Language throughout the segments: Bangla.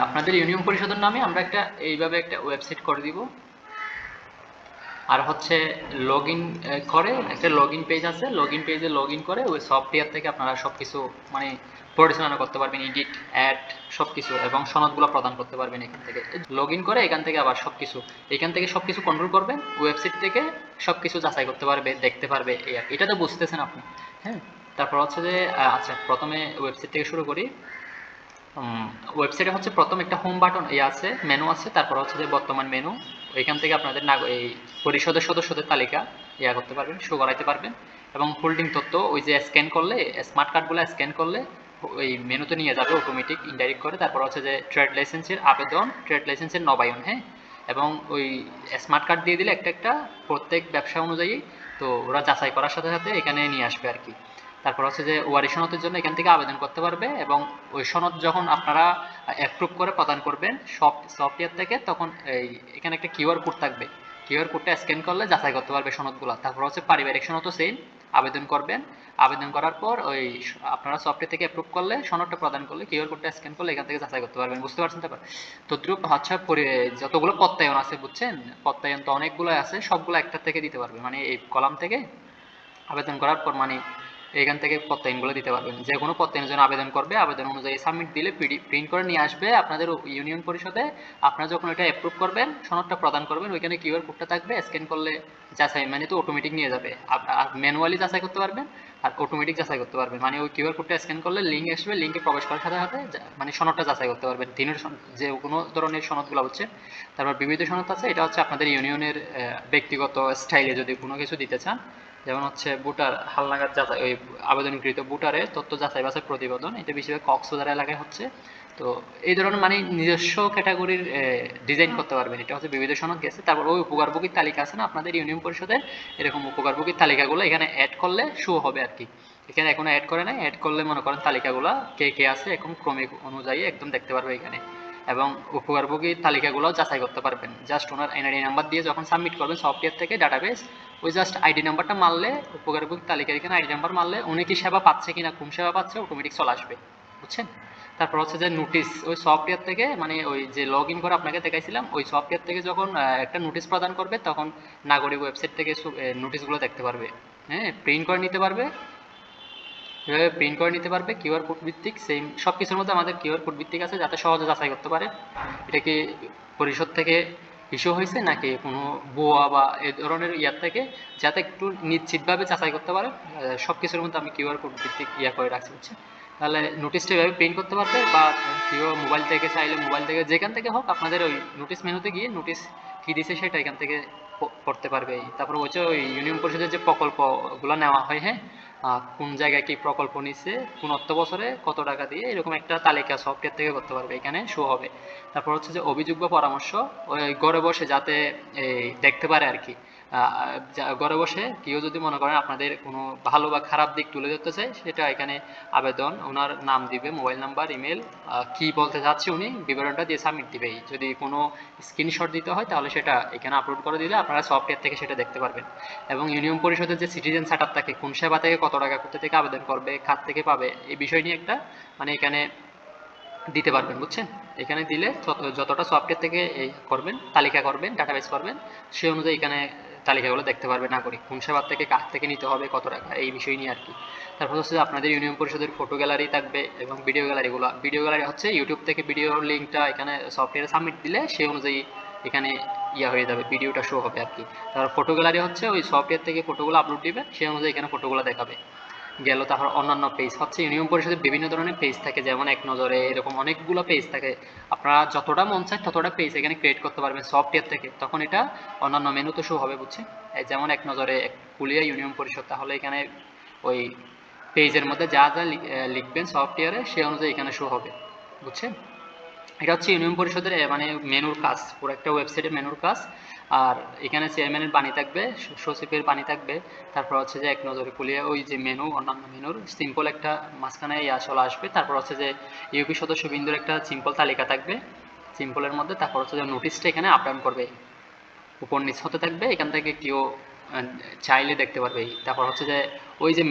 আপনাদের ইউনিয়ন পরিষদের নামে আমরা এইভাবে একটা ওয়েবসাইট করে দিব। আর হচ্ছে লগ ইন করে একটা লগ ইন পেজ আছে, লগ ইন পেজে লগ ইন করে ওই সফটওয়্যার থেকে আপনারা সবকিছু মানে পরিচালনা করতে পারবেন, এডিট, অ্যাড সবকিছু, এবং সনদগুলো প্রদান করতে পারবেন এখান থেকে। লগ ইন করে এখান থেকে আবার সবকিছু এখান থেকে সবকিছু কন্ট্রোল করবেন, ওয়েবসাইট থেকে সবকিছু যাচাই করতে পারবে, দেখতে পারবে। এটা তো বুঝতেছেন আপনি? হ্যাঁ। তারপর হচ্ছে যে আচ্ছা, প্রথমে ওয়েবসাইট থেকে শুরু করি। ওয়েবসাইটে হচ্ছে প্রথম একটা হোম বাটন আছে, মেনু আছে, তারপর হচ্ছে যে বর্তমান মেনু। এখান থেকে আপনাদের এই পরিষদের সদস্যদের তালিকা করতে পারবেন, শো করাইতে পারবেন, এবং হোল্ডিং তথ্য ওই যে স্ক্যান করলে, স্মার্ট কার্ডগুলো স্ক্যান করলে ওই মেনুতে নিয়ে যাবে অটোমেটিক ইনডাইরেক্ট করে। তারপর হচ্ছে যে ট্রেড লাইসেন্সের আবেদন, ট্রেড লাইসেন্সের নবায়ন, হ্যাঁ, এবং ওই স্মার্ট কার্ড দিয়ে দিলে একটা প্রত্যেক ব্যবসা অনুযায়ী, তো ওরা যাচাই করার সাথে সাথে এখানে নিয়ে আসবে আর কি। তারপর হচ্ছে যে ওয়ারি সনদের জন্য এখান থেকে আবেদন করতে পারবে, এবং ওই সনদ যখন আপনারা অ্যাপ্রুভ করে প্রদান করবেন সফটওয়্যার থেকে, তখন এখানে একটা কিউআর কোড থাকবে, কিউআর কোডটা স্ক্যান করলে যাচাই করতে পারবে সনদগুলো। তারপর হচ্ছে পারিবারিক সনদও সেম, আবেদন করবেন, আবেদন করার পর ওই আপনারা সফটওয়্যার থেকে অ্যাপ্রুভ করলে, সনদটা প্রদান করলে, কিউআর কোডটা স্ক্যান করলে এখান থেকে যাচাই করতে পারবেন। বুঝতে পারছেন? তারপর তদ্রুপ হচ্ছে যতগুলো প্রত্যয়ন আছে, বুঝছেন, প্রত্যয়ন তো অনেকগুলো আছে, সবগুলো একটা থেকে দিতে পারবে, মানে এই কলাম থেকে আবেদন করার পর মানে এখান থেকে প্রত্যয়নগুলো দিতে পারবেন। যে কোনো প্রত্যয়নের জন্য আবেদন করবে, আবেদন অনুযায়ী সাবমিট দিলে প্রিন্ট করে নিয়ে আসবে আপনাদের ইউনিয়ন পরিষদে। আপনারা যখন এটা অ্যাপ্রুভ করবেন, সনদটা প্রদান করবেন, ওইখানে কিউআর কোডটা থাকবে, স্ক্যান করলে যাচাই মানে তো অটোমেটিক নিয়ে যাবে। আর ম্যানুয়ালি যাচাই করতে পারবেন, আর অটোমেটিক যাচাই করতে পারবেন। মানে ওই কিউআর কোডটা স্ক্যান করলে লিঙ্ক আসবে, লিঙ্কে প্রবেশ করার সাথে সাথে মানে সনদটা যাচাই করতে পারবেন, দিনের যে কোনো ধরনের সনদগুলো হচ্ছে। তারপর বিবিধ সনদ আছে, এটা হচ্ছে আপনাদের ইউনিয়নের ব্যক্তিগত স্টাইলে যদি কোনো কিছু দিতে চান, যেমন হচ্ছে ভোটার হালনাগাদ যাচাই, ওই আবেদনকৃত ভোটারে তথ্য যাচাই বাছাই প্রতিবেদন, এটা বেশিরভাগ কক্সবাজার এলাকায় হচ্ছে। তো এই ধরনের মানে নিজস্ব ক্যাটাগরির ডিজাইন করতে পারবেন। এটা হচ্ছে বিবিধ সনদ গেছে। তারপর ওই উপকারভোগীর তালিকা আছে না আপনাদের ইউনিয়ন পরিষদের, এরকম উপকারভোগীর তালিকাগুলো এখানে অ্যাড করলে শো হবে আর কি। এখানে এখনো অ্যাড করে নাই, অ্যাড করলে মনে করেন তালিকাগুলো কে কে আছে এখন ক্রমিক অনুযায়ী একদম দেখতে পারবে এখানে। এবং উপকারভোগীর তালিকাগুলোও যাচাই করতে পারবেন। জাস্ট ওনার এনআইডি নাম্বার দিয়ে যখন সাবমিট করবেন সফটওয়্যার থেকে ডাটাবেস, ওই জাস্ট আইডি নাম্বারটা মারলে, উপকারভোগীর তালিকার এখানে আইডি নাম্বার মারলে উনি কি সেবা পাচ্ছে কিনা, কোন সেবা পাচ্ছে, অটোমেটিক চলে আসবে। বুঝছেন? তারপর হচ্ছে যে নোটিশ, ওই সফটওয়্যার থেকে মানে ওই যে লগ ইন করে আপনাকে দেখাইছিলাম, ওই সফটওয়্যার থেকে যখন একটা নোটিশ প্রদান করবে, তখন নাগরিক ওয়েবসাইট থেকে নোটিশগুলো দেখতে পারবে, হ্যাঁ, প্রিন্ট করে নিতে পারবে। এভাবে প্রিন্ট করে নিতে পারবে, কিউআর কোড ভিত্তিক সেম সব কিছুর মধ্যে আমাদের কিউআর কোড ভিত্তিক আছে, যাতে সহজে যাচাই করতে পারে এটা কি পরিষদ থেকে ইস্যু হয়েছে নাকি কোনো ভুয়া বা এ ধরনের ইয়ার থেকে, যাতে একটু নিশ্চিতভাবে যাচাই করতে পারে। সব কিছুর মধ্যে আমি কিউআর কোড ভিত্তিক করে রাখছি, হচ্ছে। তাহলে নোটিশটা এভাবে প্রিন্ট করতে পারবে, বা কেউ মোবাইল থেকে চাইলে মোবাইল থেকে যেখান থেকে হোক আপনাদের ওই নোটিশ মেনুতে গিয়ে নোটিশ কী দিছে সেটা এখান থেকে পড়তে পারবে। তারপর হচ্ছে ওই ইউনিয়ন পরিষদের যে প্রকল্পগুলো নেওয়া হয়, হ্যাঁ, কোন জায়গায় কি প্রকল্প নিচ্ছে, কোন অর্থ বছরে কত টাকা দিয়ে, এরকম একটা তালিকা সফটওয়্যার থেকে করতে পারবে, এখানে শো হবে। তারপর হচ্ছে যে অভিযোগ বা পরামর্শ, ওই ঘরে বসে যাতে দেখতে পারে আর কি। ঘরে বসে কেউ যদি মনে করেন আপনাদের কোনো ভালো বা খারাপ দিক তুলে ধরতে চায়, সেটা এখানে আবেদন, ওনার নাম দিবে, মোবাইল নাম্বার, ইমেল, কি বলতে চাচ্ছে উনি, বিবরণটা দিয়ে সাবমিট দিবে। যদি কোনো স্ক্রিনশট দিতে হয় তাহলে সেটা এখানে আপলোড করে দিলে আপনারা সফটওয়্যার থেকে সেটা দেখতে পারবেন। এবং ইউনিয়ন পরিষদের যে সিটিজেন সেটআপ থাকে, কোন সেবা থেকে কত টাকা কোথা থেকে আবেদন করবে, খাত থেকে পাবে, এই বিষয় নিয়ে একটা মানে এখানে দিতে পারবেন। বুঝছেন? এখানে দিলে যতটা সফটওয়্যার থেকে এই করবেন, তালিকা করবেন, ডাটাবেস করবেন, সেই অনুযায়ী এখানে তালিকাগুলো দেখতে পারবে নাগরিক, কোন সেবার থেকে কার থেকে নিতে হবে, কত টাকা, এই বিষয় নিয়ে আর কি। তারপর হচ্ছে আপনাদের ইউনিয়ন পরিষদের ফটো গ্যালারি থাকবে, এবং ভিডিও গ্যালারিগুলো, ভিডিও গ্যালারি হচ্ছে ইউটিউব থেকে ভিডিওর লিঙ্কটা এখানে সফটওয়্যারে সাবমিট দিলে সেই অনুযায়ী এখানে হয়ে যাবে, ভিডিওটা শো হবে আর কি। তারপর ফটো গ্যালারি হচ্ছে ওই সফটওয়্যার থেকে ফটোগুলো আপলোড দিবে, সেই অনুযায়ী এখানে ফটোগুলো দেখাবে। গেল। তারপর অন্যান্য পেজ হচ্ছে ইউনিয়ন পরিষদের বিভিন্ন ধরনের পেজ থাকে, যেমন এক নজরে, এরকম অনেকগুলো পেজ থাকে। আপনারা যতটা মন চায় ততটা পেজ এখানে ক্রিয়েট করতে পারবেন সফটওয়্যার থেকে, তখন এটা অন্যান্য মেনুতে শো হবে। বুঝছেন? যেমন এক নজরে কুলিয়া ইউনিয়ন পরিষদ, তাহলে এখানে ওই পেজের মধ্যে যা যা লিখবেন সফটওয়্যারে, সেই অনুযায়ী এখানে শো হবে। বুঝছেন? এটা হচ্ছে ইউনিয়ন পরিষদের মানে মেনুর কাজ, পুরো একটা ওয়েবসাইটের মেনুর কাজ। আর এখানে চেয়ারম্যানের বাণী থাকবে, সচিবের বাণী থাকবে, তারপর হচ্ছে যে এক নজরে খুলিয়ে ওই যে মেনু, অন্যান্য মেনুর সিম্পল একটা মাঝখানে চলে আসবে। তারপর হচ্ছে যে ইউপি সদস্যবৃন্দুর একটা সিম্পল তালিকা থাকবে সিম্পলের মধ্যে। তারপর হচ্ছে যে নোটিশটা এখানে আপ ডাউন করবে, উপর নিচ হতে থাকবে, এখান থেকে কেউ চাইলে দেখতে পারবে। তারপর হচ্ছে যে ওই যে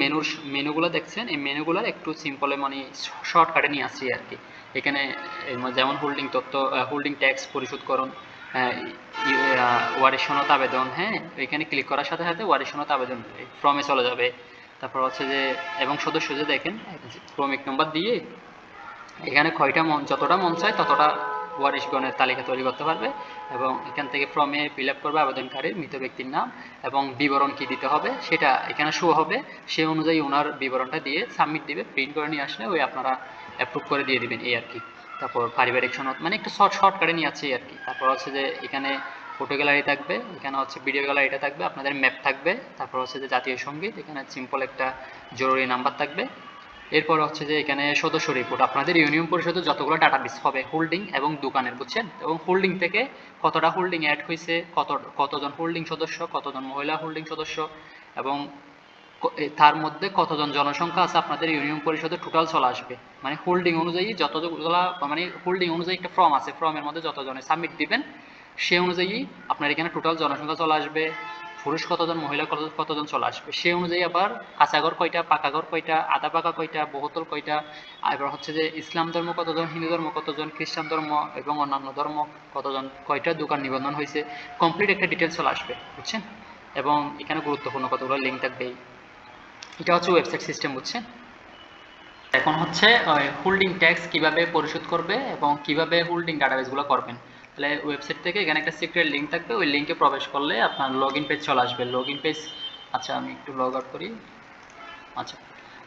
মেনুগুলো দেখছেন, এই মেনুগুলোর একটু সিম্পলে মানে শর্টকাটে নিয়ে আসছি আর কি। এখানে যেমন হোল্ডিং তথ্য, হোল্ডিং ট্যাক্স পরিশোধ করুন, ওয়ারিশ সনদ আবেদন, হ্যাঁ এখানে ক্লিক করার সাথে সাথে ওয়ারিশ সনদ আবেদন ফর্মে চলে যাবে। তারপর হচ্ছে যে এবং সদস্য যে দেখেন ক্রমিক নম্বর দিয়ে এখানে যতটা মন চায় ততটা ওয়ারিশগণের তালিকা তৈরি করতে পারবে এবং এখান থেকে ফর্মে ফিল আপ করবে আবেদনকারীর মৃত ব্যক্তির নাম এবং বিবরণ কি দিতে হবে সেটা এখানে শো হবে, সে অনুযায়ী ওনার বিবরণটা দিয়ে সাবমিট দিবে, প্রিন্ট করে নিয়ে আসলে ওই আপনারা অ্যাপ্রুভ করে দিয়ে দিবেন এই আর কি। তারপর পারিবারিক সনদ মানে একটু শর্টকাটে নিয়ে আছে আর কি। তারপর হচ্ছে যে এখানে ফটো গ্যালারি থাকবে, এখানে হচ্ছে ভিডিও গ্যালারিটা থাকবে, আপনাদের ম্যাপ থাকবে, তারপর হচ্ছে যে জাতীয় সঙ্গীত, এখানে সিম্পল একটা জরুরি নাম্বার থাকবে। এরপর হচ্ছে যে এখানে সদস্য রিপোর্ট, আপনাদের ইউনিয়ন পরিষদে যতগুলো ডাটাবেস হবে হোল্ডিং এবং দোকানের, বুঝছেন, এবং হোল্ডিং থেকে কতটা হোল্ডিং অ্যাড হয়েছে, কতজন হোল্ডিং সদস্য, কতজন মহিলা হোল্ডিং সদস্য এবং তার মধ্যে কতজন জনসংখ্যা আছে আপনাদের ইউনিয়ন পরিষদে টোটাল চলে আসবে। মানে হোল্ডিং অনুযায়ী যতগুলা, মানে হোল্ডিং অনুযায়ী একটা ফর্ম আছে, ফর্মের মধ্যে যতজনে সাবমিট দিবেন সে অনুযায়ী আপনার এখানে টোটাল জনসংখ্যা চলে আসবে, পুরুষ কতজন, মহিলা কতজন চলে আসবে, সে অনুযায়ী আবার কাঁচা ঘর কয়টা, পাকা ঘর কয়টা, আধা পাকা কয়টা, বহুতল কয়টা, এবার হচ্ছে যে ইসলাম ধর্ম কতজন, হিন্দু ধর্ম কতজন, খ্রিস্টান ধর্ম এবং অন্যান্য ধর্ম কতজন, কয়টা দোকান নিবন্ধন হয়েছে, কমপ্লিট একটা ডিটেলস চলে আসবে, বুঝছেন। এবং এখানে গুরুত্বপূর্ণ কতগুলো লিঙ্ক থাকবে। এটা হচ্ছে ওয়েবসাইট সিস্টেম, বুঝছেন। এখন হচ্ছে হোল্ডিং ট্যাক্স কিভাবে পরিশোধ করবে এবং কিভাবে হোল্ডিং ডাটাবেসগুলো করবেন। তাহলে ওয়েবসাইট থেকে এখানে একটা সিক্রেট লিঙ্ক থাকবে, ওই লিঙ্কে প্রবেশ করলে আপনার লগ ইন পেজ চলে আসবে, লগ ইন পেজ। আচ্ছা আমি একটু লগ আউট করি। আচ্ছা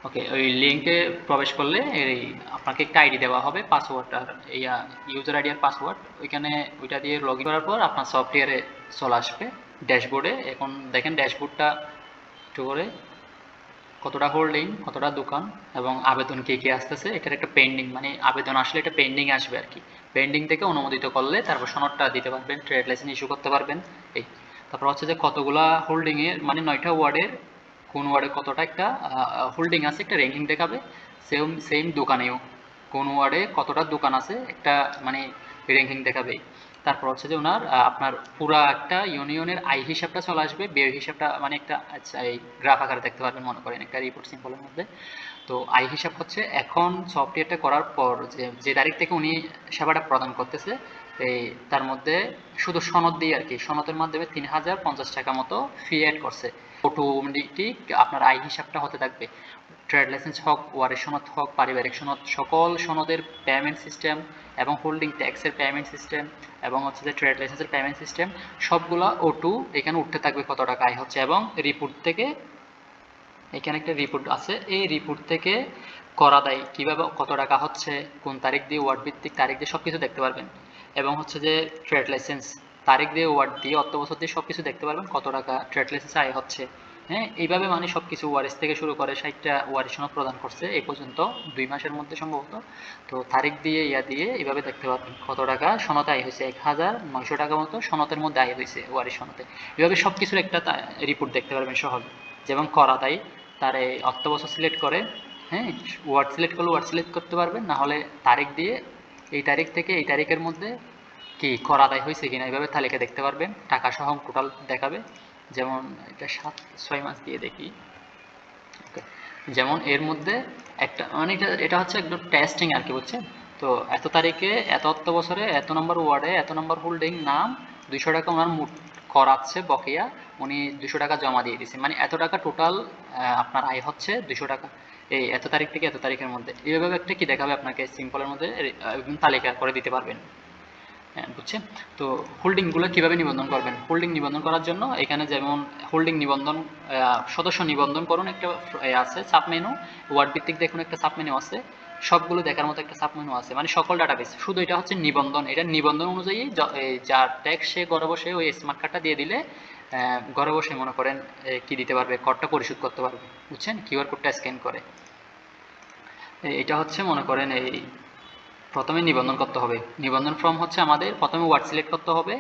ওকে, ওই লিঙ্কে প্রবেশ করলে এই আপনাকে একটা আইডি দেওয়া হবে, পাসওয়ার্ড আর ইউজার আইডি আর পাসওয়ার্ড, ওইখানে ওইটা দিয়ে লগ ইন করার পর আপনার সফটওয়্যারে চলে আসবে ড্যাশবোর্ডে। এখন দেখেন ড্যাশবোর্ডটা একটু করে কতটা হোল্ডিং, কতটা দোকান এবং আবেদন কে কে আসতেছে, এটার একটা পেন্ডিং, মানে আবেদন আসলে এটা পেন্ডিং আসবে আর কি। পেন্ডিং থেকে অনুমোদিত করলে তারপর সনদটা দিতে পারবেন, ট্রেড লাইসেন্স ইস্যু করতে পারবেন এই। তারপর হচ্ছে যে কতগুলা হোল্ডিং এর, মানে 9টা ওয়ার্ডের কোন ওয়ার্ডে কতটা একটা হোল্ডিং আছে একটা র্যাঙ্কিং দেখাবে। সেম দোকানেও কোন ওয়ার্ডে কতটা দোকান আছে একটা মানে র্যাঙ্কিং দেখাবে। তারপর হচ্ছে যে ওনার আপনার পুরা একটা ইউনিয়নের আয় হিসাবটা চলে আসবে, ব্যয় হিসাবটা মানে একটা আচ্ছা এই গ্রাফ আকারে দেখতে পারবেন, মনে করেন একটা রিপোর্ট সিম্পলের মধ্যে। তো আয় হিসাব হচ্ছে এখন সফটওয়্যারটা করার পর যে তারিখ থেকে উনি সেবাটা প্রদান করতেছে এই তার মধ্যে শুধু সনদ দিয়ে আর কি, সনদের মাধ্যমে 3050 টাকা মতো ফি অ্যাড করছে। অটোমেটিক আপনার আয় হিসাবটা হতে থাকবে, ট্রেড লাইসেন্স হোক, ওয়ারিশ সনদ হোক, পারিবারিক সনদ, সকল সনদের পেমেন্ট সিস্টেম এবং হোল্ডিং ট্যাক্সের পেমেন্ট সিস্টেম এবং হচ্ছে যে ট্রেড লাইসেন্সের পেমেন্ট সিস্টেম সবগুলা ওটু এখানে উঠতে থাকবে কত টাকা আয় হচ্ছে। এবং রিপোর্ট থেকে এখানে একটা রিপোর্ট আছে, এই রিপোর্ট থেকে করা দেয় কিভাবে কত টাকা হচ্ছে, কোন তারিখ দিয়ে, ওয়ার্ড ভিত্তিক তারিখ দিয়ে সবকিছু দেখতে পারবেন। এবং হচ্ছে যে ট্রেড লাইসেন্স তারিখ দিয়ে, ওয়ার্ড দিয়ে, অর্থ বছর দিয়ে সবকিছু দেখতে পারবেন কত টাকা ট্রেড লাইসেন্স আয় হচ্ছে। হ্যাঁ এইভাবে মানে সবকিছু ওয়ারিশ থেকে শুরু করে 60টা ওয়ারিশ সনদ প্রদান করছে এই পর্যন্ত 2 মাসের মধ্যে সম্ভবত। তো তারিখ দিয়ে দিয়ে এইভাবে দেখতে পারবেন কত টাকা সনদ আয় হয়েছে, 1900 টাকা মতো সনদের মধ্যে আয় হয়েছে ওয়ারিশ সনদে। এভাবে সবকিছুর একটা রিপোর্ট দেখতে পারবেন সহজে। যেমন করা দেয় তার এই অর্থ বছর সিলেক্ট করে, হ্যাঁ ওয়ার্ড সিলেক্ট করলে ওয়ার্ড সিলেক্ট করতে পারবেন, না হলে তারিখ দিয়ে এই তারিখ থেকে এই তারিখের মধ্যে কি কর আদায় হয়েছে কিনা এইভাবে তালিকা দেখতে পারবেন, টাকা সহ টোটাল দেখাবে। যেমন এটা 7-6 মাস দিয়ে দেখি, যেমন এর মধ্যে একটা মানে এটা হচ্ছে একদম টেস্টিং আর কি, বুঝছেন। তো এত তারিখে এত অর্থ বছরে এত নম্বর ওয়ার্ডে এত নম্বর হোল্ডিং নাম 200 টাকা ওনার মোট করাচ্ছে বকেয়া, উনি 200 টাকা জমা দিয়ে দিয়েছে, মানে এত টাকা টোটাল আপনার আয় হচ্ছে 200 টাকা এই এত তারিখ থেকে এত তারিখের মধ্যে। এইভাবে একটা কি দেখাবে আপনাকে সিম্পলের মধ্যে তালিকা করে দিতে পারবেন, হ্যাঁ বুঝছেন। তো হোল্ডিংগুলো কীভাবে নিবন্ধন করবেন, হোল্ডিং নিবন্ধন করার জন্য এখানে যেমন হোল্ডিং নিবন্ধন সদস্য নিবন্ধন করুন একটা আছে সাবমেনু, ওয়ার্ড ভিত্তিক দেখুন একটা সাবমেনু আছে, সবগুলো দেখার মতো একটা সাবমেনু আছে, মানে সকল ডাটাবেস। শুধু এটা হচ্ছে নিবন্ধন, এটা নিবন্ধন অনুযায়ী যার ট্যাক্স সে ঘরে বসে ওই স্মার্ট কার্ডটা দিয়ে দিলে ঘরে বসে মনে করেন কি দিতে পারবে, করটা পরিশোধ করতে পারবে, বুঝছেন, কিউআর কোডটা স্ক্যান করে। এটা হচ্ছে মনে করেন এই প্রথমে নিবন্ধন করতে হবে। নিবন্ধন ফর্ম হচ্ছে আমাদের প্রথমে ওয়ার্ড সিলেক্ট করতে হবে,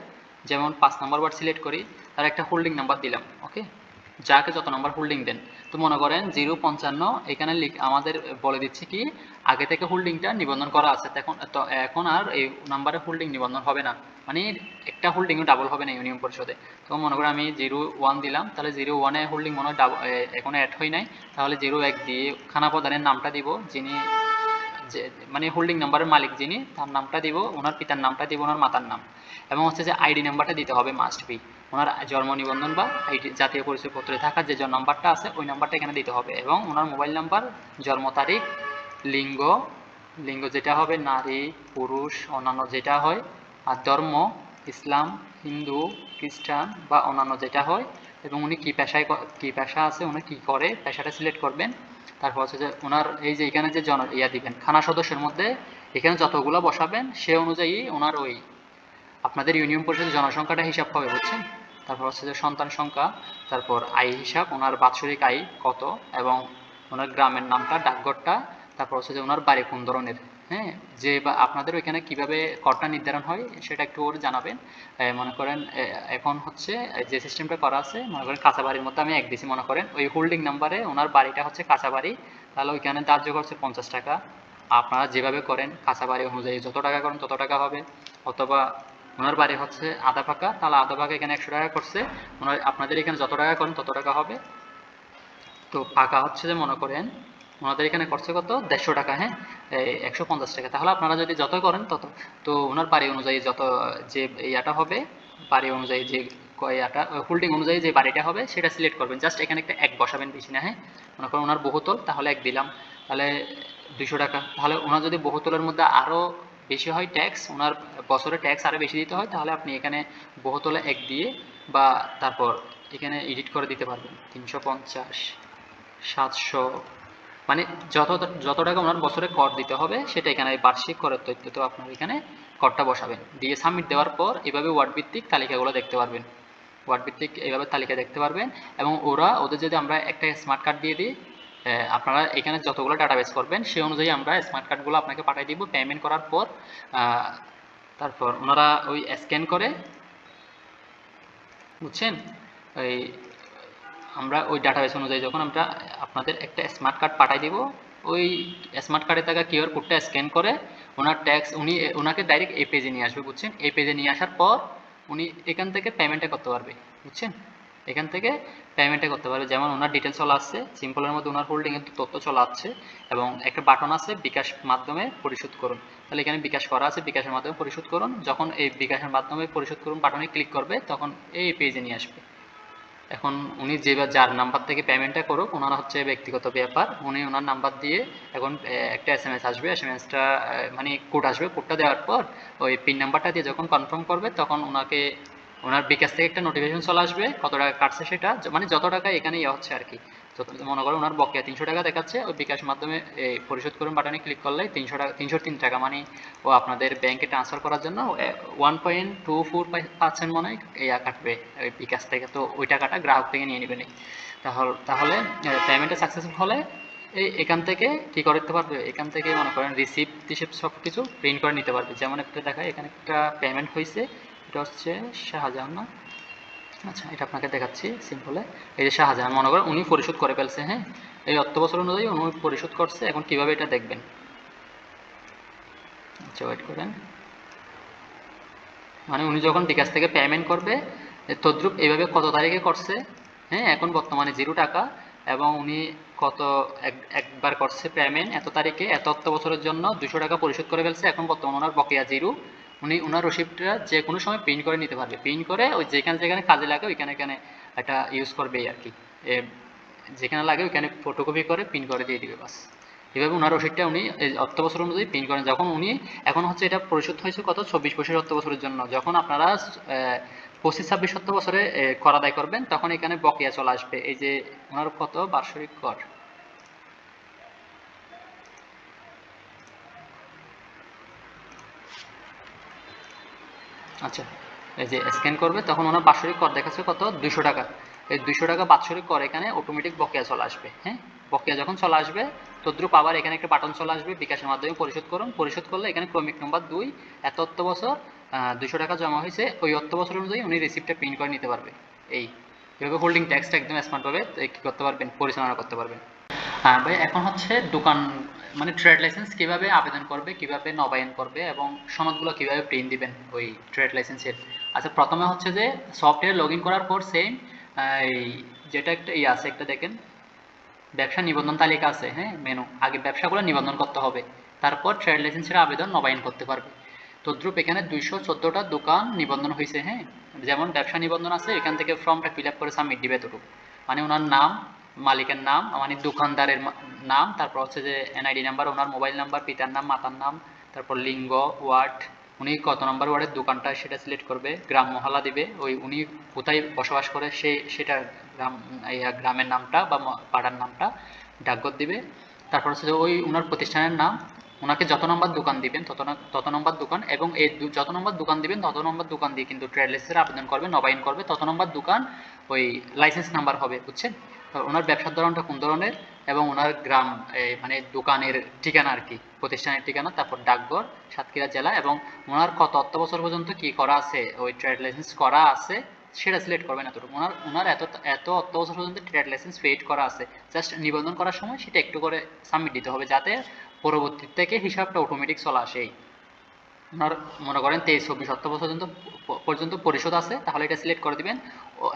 যেমন 5 নম্বর ওয়ার্ড সিলেক্ট করি, তার একটা হোল্ডিং নাম্বার দিলাম, ওকে, যাকে যত নাম্বার হোল্ডিং দেন। তো মনে করেন 055 এখানে আমাদের বলে দিচ্ছে কি আগে থেকে হোল্ডিংটা নিবন্ধন করা আছে, এখন আর এই নাম্বারে হোল্ডিং নিবন্ধন হবে না, মানে একটা হোল্ডিংও ডাবল হবে না ইউনিয়ন পরিষদে। তো মনে করেন আমি 01 দিলাম, তাহলে 01-এ হোল্ডিং মনে হয় এখনো অ্যাড হয় নাই, তাহলে 01 দিয়ে খানা প্রধানের নামটা দিব, যিনি যে মানে হোল্ডিং নাম্বারের মালিক যিনি তার নামটা দিব, ওনার পিতার নামটা দিব, ওনার মাতার নাম, এবং হচ্ছে যে আইডি নাম্বারটা দিতে হবে মাস্ট বি, ওনার জন্ম নিবন্ধন বা আইডি জাতীয় পরিচয়পত্রে থাকা যে নাম্বারটা আছে ওই নাম্বারটা এখানে দিতে হবে, এবং ওনার মোবাইল নাম্বার, জন্ম তারিখ, লিঙ্গ, লিঙ্গ যেটা হবে নারী পুরুষ অন্যান্য যেটা হয়, আর ধর্ম ইসলাম হিন্দু খ্রিস্টান বা অন্যান্য যেটা হয়, এবং উনি কী পেশায় কী পেশা আছে উনি কী করে পেশাটা সিলেক্ট করবেন। তারপর হচ্ছে যে ওনার এই যে এখানে যে দিবেন খানা সদস্যের মধ্যে এখানে যতগুলো বসাবেন সে অনুযায়ী ওনার ওই আপনাদের ইউনিয়ন পরিষদের জনসংখ্যাটা হিসাব হবে, বুঝছেন। তারপর হচ্ছে যে সন্তান সংখ্যা, তারপর আয় হিসাব, ওনার বাৎসরিক আয় কত, এবং ওনার গ্রামের নামটা ডাকঘরটা, তারপর হচ্ছে যে ওনার বাড়ি কোন ধরনের, হ্যাঁ, যে বা আপনাদের ওইখানে কিভাবে করটা নির্ধারণ হয় সেটা একটু ওর জানাবেন। মনে করেন এখন হচ্ছে যে সিস্টেমটা করা আছে, মনে করেন কাঁচা বাড়ির মধ্যে আমি এক দিছি, মনে করেন ওই হোল্ডিং নাম্বারে ওনার বাড়িটা হচ্ছে কাঁচা বাড়ি, তাহলে ওইখানে ধার্য করছে 50 টাকা। আপনারা যেভাবে করেন কাঁচা বাড়ি অনুযায়ী যত টাকা করেন তত টাকা হবে, অথবা ওনার বাড়ি হচ্ছে আধা পাকা, তাহলে আধা পাকা এখানে 100 টাকা করছে, ওনার আপনাদের এখানে যত টাকা করেন তত টাকা হবে। তো পাকা হচ্ছে যে মনে করেন ওনাদের এখানে করছে কত 150 টাকা, হ্যাঁ, 150 টাকা, তাহলে আপনারা যদি যত করেন তত, তো ওনার বাড়ি অনুযায়ী যত যে ইয়াটা হবে, বাড়ি অনুযায়ী যে ইয়াটা হোল্ডিং অনুযায়ী যে বাড়িটা হবে সেটা সিলেক্ট করবেন, জাস্ট এখানে একটা এক বসাবেন, বেশি না, হ্যাঁ। মনে করেন ওনার বহুতল, তাহলে এক দিলাম, তাহলে 200 টাকা। তাহলে ওনার যদি বহুতলের মধ্যে আরও বেশি হয় ট্যাক্স, ওনার বছরে ট্যাক্স আরও বেশি দিতে হয়, তাহলে আপনি এখানে বহুতলে এক দিয়ে বা তারপর এখানে এডিট করে দিতে পারবেন 350 700, মানে যত যত টাকা ওনার বছরে কর দিতে হবে সেটা এখানে বার্ষিক করের তথ্য, তো আপনার এখানে করটা বসাবেন, দিয়ে সাবমিট দেওয়ার পর এভাবে ওয়ার্ড ভিত্তিক তালিকাগুলো দেখতে পারবেন, ওয়ার্ড ভিত্তিক এইভাবে তালিকা দেখতে পারবেন। এবং ওদের যদি আমরা একটা স্মার্ট কার্ড দিয়ে দিই, আপনারা এখানে যতগুলো ডাটাবেস করবেন সেই অনুযায়ী আমরা স্মার্ট কার্ডগুলো আপনাকে পাঠিয়ে দিব পেমেন্ট করার পর। তারপর ওনারা ওই স্ক্যান করে, বুঝছেন, ওই আমরা ওই ডাটাবেস অনুযায়ী যখন আমরা আপনাদের একটা স্মার্ট কার্ড পাঠিয়ে দিব, ওই স্মার্ট কার্ডে থাকা কিউআর কোডটা স্ক্যান করে ওনার ট্যাক্স ওনাকে ডাইরেক্ট এই পেজে নিয়ে আসবে, বুঝছেন। এই পেজে নিয়ে আসার পর উনি এখান থেকে পেমেন্টটা করতে পারবে, বুঝছেন, এখান থেকে পেমেন্টটা করতে পারবে। যেমন ওনার ডিটেলস চলে আসছে, সিম্পলের মধ্যে ওনার হোল্ডিংয়ের তথ্য চলে আসছে, এবং একটা বাটন আছে বিকাশ মাধ্যমে পরিশোধ করুন, তাহলে এখানে বিকাশ করা আছে, বিকাশের মাধ্যমে পরিশোধ করুন। যখন এই বিকাশের মাধ্যমে পরিশোধ করুন বাটনে ক্লিক করবে তখন এই পেজে নিয়ে আসবে। এখন উনি যে বা যার নাম্বার থেকে পেমেন্টটা করুক, ওনার হচ্ছে ব্যক্তিগত ব্যাপার, উনি ওনার নাম্বার দিয়ে এখন একটা এসএমএস আসবে, এসএমএসটা মানে কোড আসবে, কোডটা দেওয়ার পর ওই পিন নাম্বারটা দিয়ে যখন কনফার্ম করবে তখন ওনাকে ওনার বিকাশ থেকে একটা নোটিফিকেশন চলে আসবে কত টাকা কাটছে সেটা, মানে যত টাকা এখানে ইয়ে হচ্ছে আর কি। মনে করো ওনার বকেয়া 300 টাকা দেখাচ্ছে, ওই বিকাশ মাধ্যমে পরিশোধ করুন বাটনে ক্লিক করলে 300 টাকা 303 টাকা মানে ও আপনাদের ব্যাংকে ট্রান্সফার করার জন্য 1.24% মনে হয় ইয়া কাটবে ওই বিকাশ থেকে, তো ওই টাকাটা গ্রাহক থেকে নিয়ে নেবেন। তাহলে পেমেন্টটা সাকসেসফুল হলে এখান থেকে কি করতে পারবে, এখান থেকে মনে করেন রিসিপ্ট টিসিপ্ট সব কিছু প্রিন্ট করে নিতে পারবে। যেমন একটা দেখায় এখানে একটা পেমেন্ট হয়েছে, এটা হচ্ছে শাহজাহান না, আচ্ছা এটা আপনাকে দেখাচ্ছি সিম্পলে। এই যে শাহজাহান মনে করেন উনি পরিশোধ করে ফেলছে, হ্যাঁ, এই অর্থ বছর অনুযায়ী উনি পরিশোধ করছে। এখন কিভাবে এটা দেখবেন, আচ্ছা ওয়েট করেন, মানে উনি যখন বিকাশ থেকে পেমেন্ট করবে তদ্রুপ এইভাবে কত তারিখে করছে, হ্যাঁ, এখন বর্তমানে 0 টাকা, এবং উনি কত একবার করছে পেমেন্ট এত তারিখে এত অর্থ বছরের জন্য 200 টাকা পরিশোধ করে ফেলছে, এখন বর্তমানে ওনার বকেয়া 0। উনি ওনার রসিদটা যে কোনো সময় প্রিন্ট করে নিতে পারবে, প্রিন্ট করে ওই যেখানে যেখানে কাজে লাগে ওইখানে এখানে একটা ইউজ করবে আর কি, যেখানে লাগে ওইখানে ফটোকপি করে প্রিন্ট করে দিয়ে দিবে বাস। এভাবে ওনার রসিদটা উনি অর্থ বছর অনুযায়ী প্রিন্ট করেন। যখন উনি এখন হচ্ছে এটা পরিশোধ হয়েছে কত 24-25 অর্থ বছরের জন্য, যখন আপনারা 25-26 অর্থ বছরে কর আদায় করবেন তখন এখানে বকেয়া চলে আসবে। এই যে ওনার কত বার্ষিক কর, আচ্ছা এই যে স্ক্যান করবে তখন ওনার বাৎসরিক কর দেখাচ্ছে কত 200 টাকা। এই 200 টাকা বাৎসরিক কর এখানে অটোমেটিক বকেয়া চলে আসবে, হ্যাঁ। বকেয়া যখন চলে আসবে তদ্রুপ আবার এখানে একটা বাটন চলে আসবে বিকাশের মাধ্যমে পরিশোধ করুন, পরিশোধ করলে এখানে ক্রমিক নম্বর 2 এত অর্থ বছর 200 টাকা জমা হয়েছে, ওই অর্থ বছর অনুযায়ী উনি রিসিপ্টটা প্রিন্ট করে নিতে পারবে। এইভাবে হোল্ডিং ট্যাক্সটা একদম স্মার্টভাবে কী করতে পারবেন, পরিচালনা করতে পারবেন। হ্যাঁ ভাই, এখন হচ্ছে দোকান মানে ট্রেড লাইসেন্স কিভাবে আবেদন করবে, কিভাবে নবায়ন করবে, এবং সনদগুলো কিভাবে প্রিন্ট দিবেন ওই ট্রেড লাইসেন্সের। আচ্ছা প্রথমে হচ্ছে যে সফটওয়্যার লগ ইন করার পর সেম এই যেটা একটা ইয়ে আছে একটা দেখেন ব্যবসা নিবন্ধন তালিকা আছে, হ্যাঁ, মেনু, আগে ব্যবসাগুলো নিবন্ধন করতে হবে। তারপর ট্রেড লাইসেন্সের আবেদন নবায়ন করতে পারবে। তদ্রূপ এখানে 214টা দোকান নিবন্ধন হয়েছে। হ্যাঁ, যেমন ব্যবসা নিবন্ধন আছে, এখান থেকে ফর্মটা ফিল আপ করে সাবমিট দিবে এতটুকু। মানে ওনার নাম, মালিকের নাম, মানে দোকানদারের নাম, তারপর হচ্ছে যে এনআইডি নাম্বার, ওনার মোবাইল নাম্বার, পিতার নাম, মাতার নাম, তারপর লিঙ্গ, ওয়ার্ড, উনি কত নম্বর ওয়ার্ডের দোকানটা সেটা সিলেক্ট করবে, গ্রাম মহল্লা দিবে, ওই উনি কোথায় বসবাস করে সেটা গ্রাম, গ্রামের নামটা বা পাড়ার নামটা, ডাকঘর দিবে। তারপর হচ্ছে যে ওই ওনার প্রতিষ্ঠানের নাম, ওনাকে যত নম্বর দোকান দিবেন তত নম্বর দোকান, এবং এই যত নম্বর দোকান দিবেন তত নম্বর দোকান দিয়ে কিন্তু ট্রেড লাইসেন্সের আবেদন করবে, নবায়ন করবে, তত নম্বর দোকান ওই লাইসেন্স নাম্বার হবে, বুঝছেন? ওনার ব্যবসার ধরনটা কোন ধরনের, এবং ওনার গ্রাম, মানে দোকানের ঠিকানা আর কি, প্রতিষ্ঠানের ঠিকানা, তারপর ডাকঘর, সাতক্ষীরা জেলা, এবং ওনার কত অর্থ বছর পর্যন্ত কি করা আছে, ওই ট্রেড লাইসেন্স করা আছে সেটা সিলেক্ট করবেন এতটুকু। ওনার এত অর্থ বছর পর্যন্ত ট্রেড লাইসেন্স পেইড করা আছে, জাস্ট নিবন্ধন করার সময় সেটা একটু করে সাবমিট দিতে হবে, যাতে পরবর্তী থেকে হিসাবটা অটোমেটিক চলে আসে। ওনার মনে করেন 23-24 অর্থ বছর পর্যন্ত পরিশোধ আছে, তাহলে এটা সিলেক্ট করে দিবেন,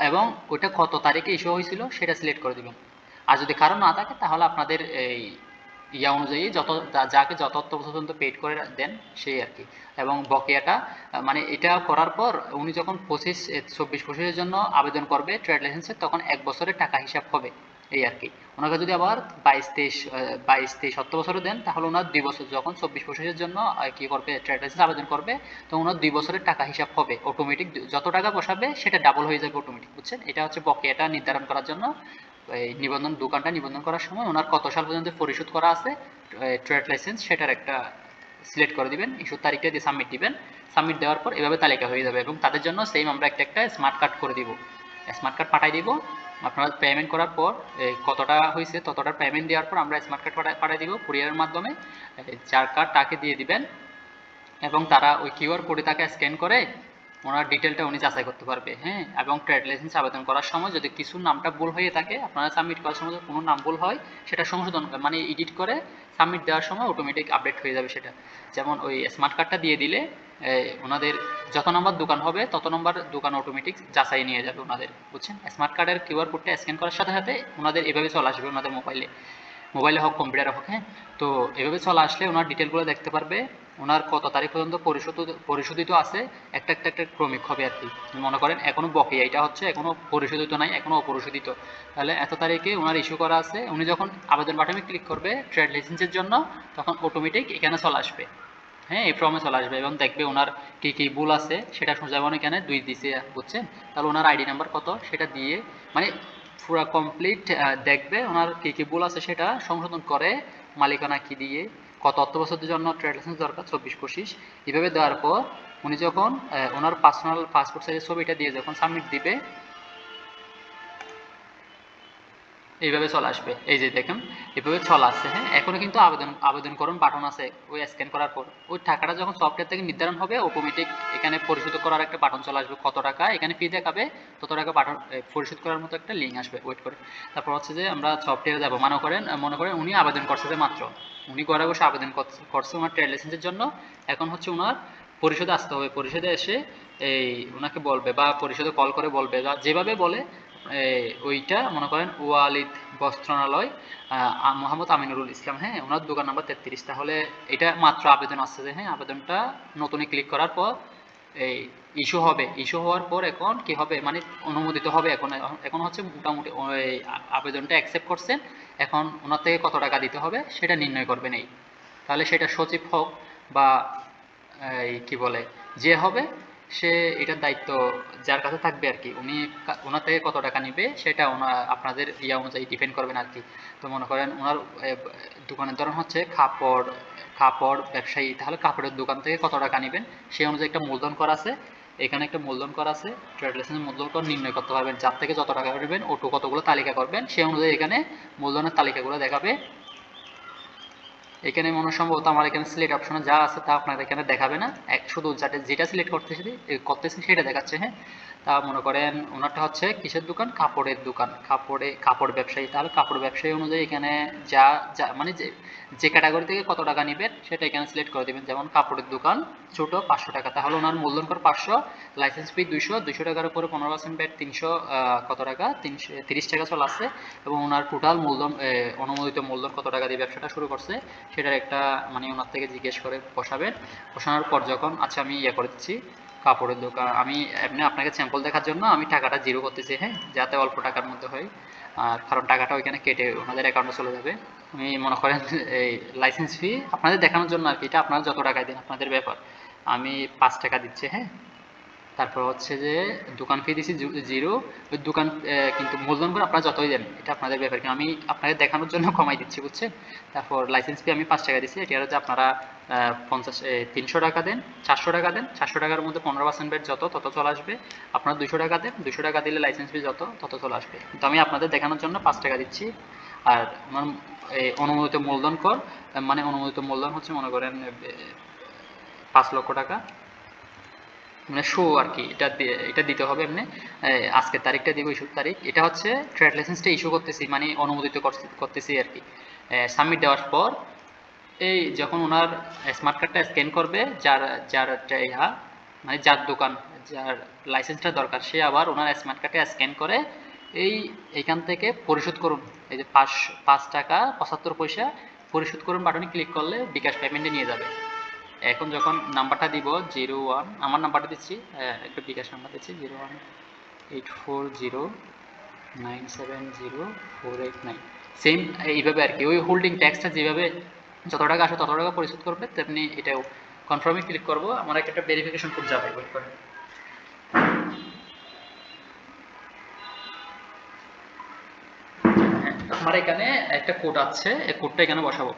এবং ওইটা কত তারিখে ইস্যু হয়েছিল সেটা সিলেক্ট করে দিবেন। আর যদি কারো না থাকে তাহলে আপনাদের এই ইয়া অনুযায়ী যাকে যত অর্থ বছর পর্যন্ত পেইড করে দেন সেই আর কি। এবং বকেয়াটা, মানে এটা করার পর উনি যখন 24-25 জন্য আবেদন করবে ট্রেড লাইসেন্সের, তখন 1 বছরের টাকা হিসাব হবে, এই আর কি। ওনাকে যদি আবার 22-23 অর্থ বছরে দেন, তাহলে ওনার 2 বছর, যখন 24-25 জন্য কি করবে ট্রেড লাইসেন্স আবেদন করবে, তো ওনার 2 বছরের টাকা হিসাব হবে অটোমেটিক, যত টাকা বসাবে সেটা ডাবল হয়ে যাবে অটোমেটিক, বুঝছেন? এটা হচ্ছে বকেয়াটা নির্ধারণ করার জন্য। এই দোকানটা নিবন্ধন করার সময় ওনার কত সাল পর্যন্ত পরিশোধ করা আছে ট্রেড লাইসেন্স, সেটার একটা সিলেক্ট করে দিবেন, ইস্যুর তারিখটা দিয়ে সাবমিট দিবেন। সাবমিট দেওয়ার পর এভাবে তালিকা হয়ে যাবে, এবং তাদের জন্য সেম আমরা একটা স্মার্ট কার্ড করে দিব, স্মার্ট কার্ড পাঠাই দিব। আপনারা পেমেন্ট করার পর কতটা হয়েছে ততটার পেমেন্ট দেওয়ার পর আমরা স্মার্ট কার্ড পাঠাই দিব কুরিয়ারের মাধ্যমে, যার কার্ড তাকে দিয়ে দিবেন, এবং তারা ওই কিউআর কোডে তাকে স্ক্যান করে ওনার ডিটেলটা উনি যাচাই করতে পারবে। হ্যাঁ, এবং ট্রেড লাইসেন্স আবেদন করার সময় যদি কিছু নামটা ভুল হয়ে থাকে, আপনারা সাবমিট করার সময় যদি কোনো নাম ভুল হয়, সেটা সংশোধন মানে এডিট করে সাবমিট দেওয়ার সময় অটোমেটিক আপডেট হয়ে যাবে সেটা। যেমন ওই স্মার্ট কার্ডটা দিয়ে দিলে ওনাদের যত নম্বর দোকান হবে তত নম্বর দোকান অটোমেটিক যাচাই নিয়ে যাবে ওনাদের, বুঝছেন? স্মার্ট কার্ডের কিউআর কোডটা স্ক্যান করার সাথে সাথে ওনাদের এভাবে চলে আসবে ওনাদের মোবাইলে হোক কম্পিউটারে হোক। হ্যাঁ, তো এভাবে চলে আসলে ওনার ডিটেলগুলো দেখতে পারবে, ওনার কত তারিখ পর্যন্ত পরিশোধিত আছে, একটা ক্রমিক হবে আর কি। মনে করেন এখনো বকেয়া, এটা হচ্ছে এখনো পরিশোধিত নাই, এখনো অপরিশোধিত, তাহলে এত তারিখে ওনার ইস্যু করা আছে। উনি যখন আবেদন বাটনে ক্লিক করবে ট্রেড লাইসেন্সের জন্য, তখন অটোমেটিক এখানে চলে আসবে। হ্যাঁ, এই ফর্মে চলে আসবে, এবং দেখবে ওনার কি কি ভুল আছে সেটা সোজা যেমন এখানে 2 দিছে, বুঝছেন? তাহলে ওনার আইডি নাম্বার কত সেটা দিয়ে, মানে পুরো কমপ্লিট দেখবে ওনার কি কি ভুল আছে সেটা সংশোধন করে, মালিকানা কি দিয়ে, কত অর্থ বছরের জন্য ট্রেড লাইসেন্স দরকার 24-25, এভাবে দেওয়ার পর উনি যখন ওনার পার্সোনাল পাসপোর্ট সাইজের ছবিটা দিয়ে যখন সাবমিট দিবে, এইভাবে চলে আসবে। এই যে দেখুন এভাবে চলে আসছে। হ্যাঁ, এখনো কিন্তু আবেদন করুন বাটন আছে, ওই স্ক্যান করার পর ওই টাকাটা যখন সফটওয়্যার থেকে নির্ধারণ হবে, অটোমেটিক এখানে পরিশোধ করার একটা বাটন চলে আসবে, কত টাকা এখানে ফি দেখাবে, তত টাকা বাটন পরিশোধ করার মতো একটা লিঙ্ক আসবে, ওয়েট করে। তারপর হচ্ছে যে আমরা সফটওয়্যারে যাবো, মনে করেন উনি আবেদন করছে যে মাত্র, উনি ঘরে বসে আবেদন করছে ওনার ট্রেড লাইসেন্সের জন্য। এখন হচ্ছে ওনার পরিশোধে আসতে হবে, পরিশোধে এসে এই ওনাকে বলবে, বা পরিশোধে কল করে বলবে, বা যেভাবে বলে ওইটা মনে করেন ওয়ালিদ বস্ত্রালয় মোহাম্মদ আমিনুল ইসলাম, হ্যাঁ, ওনার দোকান নাম্বার 33। তাহলে এটা মাত্র আবেদন আসছে যে, হ্যাঁ, আবেদনটা নতুনে ক্লিক করার পর এই ইস্যু হবে, ইস্যু হওয়ার পর এখন কি হবে, মানে অনুমোদিত হবে। এখন হচ্ছে মোটামুটি ওই আবেদনটা অ্যাকসেপ্ট করছেন, এখন ওনার থেকে কত টাকা দিতে হবে সেটা নির্ণয় করবেন। এই তাহলে সেটা সচিব হোক বা এই কি বলে যে হবে, সে এটার দায়িত্ব যার কাছে থাকবে আর কি, উনি ওনার থেকে কত টাকা নিবে সেটা আপনাদের ইয়া অনুযায়ী ডিপেন্ড করবেন আর কি। তো মনে করেন ওনার দোকানের ধরন হচ্ছে কাপড় ব্যবসায়ী, তাহলে কাপড়ের দোকান থেকে কত টাকা নেবেন সেই অনুযায়ী একটা মূলধন করা আছে, এখানে একটা মূলধন করা আছে, ট্রেড লাইসেন্সের মূলধন কর নির্ণয় করতে পারবেন, যার থেকে যত টাকা নেবেন ওটু কতগুলো তালিকা করবেন, সেই অনুযায়ী এখানে মূলধনের তালিকাগুলো দেখাবে। এখানে মনে সম্ভবত আমার এখানে সিলেক্ট অপশনে যা আছে তা আপনার এখানে দেখাবে না, শুধু যেটা সিলেক্ট করতেছেন সেটা দেখাচ্ছে। হ্যাঁ, তা মনে করেন ওনারটা হচ্ছে কিসের দোকান, কাপড়ের দোকান, কাপড় ব্যবসায়ী, তাহলে কাপড় ব্যবসায়ী অনুযায়ী এখানে যা যা মানে যে ক্যাটাগরি থেকে কত টাকা নেবেন সেটা এখানে সিলেক্ট করে দেবেন। যেমন কাপড়ের দোকান ছোট 500 টাকা, তাহলে ওনার মূলধন কর 500, লাইসেন্স ফি 200 টাকার উপরে 15% ব্যাট 300 কত টাকা 330 টাকা চলে আসছে, এবং ওনার টোটাল মূলধন অনুমোদিত মূলধন কত টাকা দিয়ে ব্যবসাটা শুরু করছে সেটার একটা মানে ওনার থেকে জিজ্ঞেস করে বসাবেন। বসানোর পর যখন আচ্ছা আমি ইয়ে করে দিচ্ছি কাপড়ের দোকান, আমি এমনি আপনাকে স্যাম্পল দেখার জন্য আমি টাকাটা জিরো করতেছি, হ্যাঁ, যাতে অল্প টাকার মধ্যে হয়। আর কারণ টাকাটা ওইখানে কেটে ওনাদের অ্যাকাউন্টে চলে যাবে। আমি মনে করেন এই লাইসেন্স ফি আপনাদের দেখানোর জন্য আর কি, এটা আপনারা যত টাকায় দিন আপনাদের ব্যাপার। আমি 5 টাকা দিচ্ছি, হ্যাঁ। তারপর হচ্ছে যে দোকান ফি দিছি জিরো। ওই দোকান কিন্তু মূলধন করে আপনারা যতই দেন এটা আপনাদের ব্যাপার, কিন্তু আমি আপনাদের দেখানোর জন্য কমাই দিচ্ছি, বুঝছেন। তারপর লাইসেন্স ফি আমি 5 টাকা দিচ্ছি, এটা হচ্ছে আপনারা 300 টাকা দেন, 400 টাকা দেন, 400 টাকার মধ্যে 15% ব্যাট যত তত চলে আসবে। আপনারা 200 টাকা দেন, 200 টাকা দিলে লাইসেন্স ফি যত তত চলে আসবে, কিন্তু আমি আপনাদের দেখানোর জন্য 5 টাকা দিচ্ছি। আর আমার অনুমোদিত মূলধন কর, মানে অনুমোদিত মূলধন হচ্ছে মনে করেন 5 লক্ষ টাকা, মানে শো আর কি, এটা দিতে হবে এমনি। আজকের তারিখটা দিব, ইস্যুর তারিখ, এটা হচ্ছে ট্রেড লাইসেন্সটা ইস্যু করতেছি মানে অনুমোদিত করতেছি আর কি। সাবমিট দেওয়ার পর এই যখন ওনার স্মার্ট কার্ডটা স্ক্যান করবে, যার যার ইহা মানে যার দোকান, যার লাইসেন্সটা দরকার, সে আবার ওনার স্মার্ট কার্ডটা স্ক্যান করে এইখান থেকে পরিশোধ করুন, এই যে 5 টাকা 75 পয়সা পরিশোধ করুন বাটনে ক্লিক করলে বিকাশ পেমেন্টে নিয়ে যাবে। এখন যখন নাম্বারটা দিব 01, আমার নাম্বারটা দিচ্ছি, একটা বিকাশ নাম্বার দিচ্ছি 0184097048 সেম এইভাবে আর কি, ওই হোল্ডিং ট্যাক্সটা যেভাবে যত টাকা আসে তত টাকা পরিশোধ করবে, তেমনি এটাও কনফার্মে ক্লিক করবো। আমার একটা ভেরিফিকেশন কোড যাবে, ওয়েট করে। আমার এখানে একটা কোড আছে, এই কোডটা এখানে বসাবো